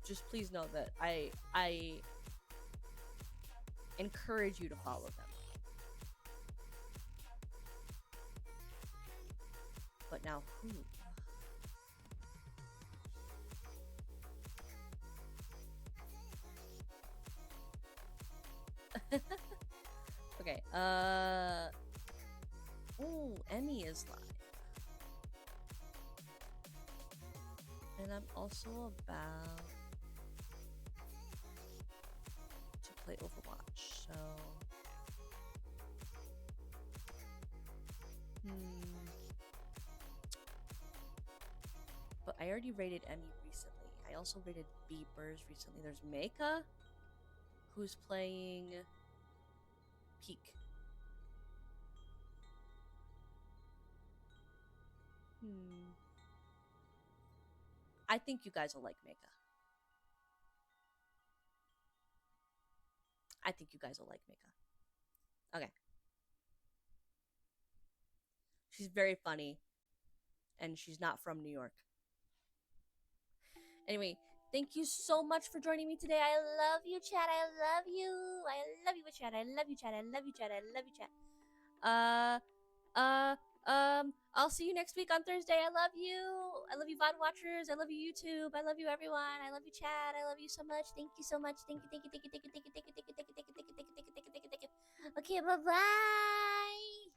just please know that I encourage you to follow them. But now who? Okay, ooh, Emmy is live. And I'm also about to play Overwatch, so but I already rated Emmy recently. I also rated Beepers recently. There's Meika, who's playing Peak. I think you guys will like Meika. I think you guys will like Meika. Okay. She's very funny, and she's not from New York. Anyway, thank you so much for joining me today. I love you, chat. I love you. I love you, chat. I love you, chat. I love you, chat. I love you, chat. I'll see you next week on Thursday. I love you. I love you, VOD watchers. I love you, YouTube. I love you, everyone. I love you, chat. I love you so much. Thank you so much. Thank you, thank you, thank you, thank you, thank you, thank you, thank you, thank you, thank you, thank you, thank you, thank you, thank you, thank you. Okay, bye-bye.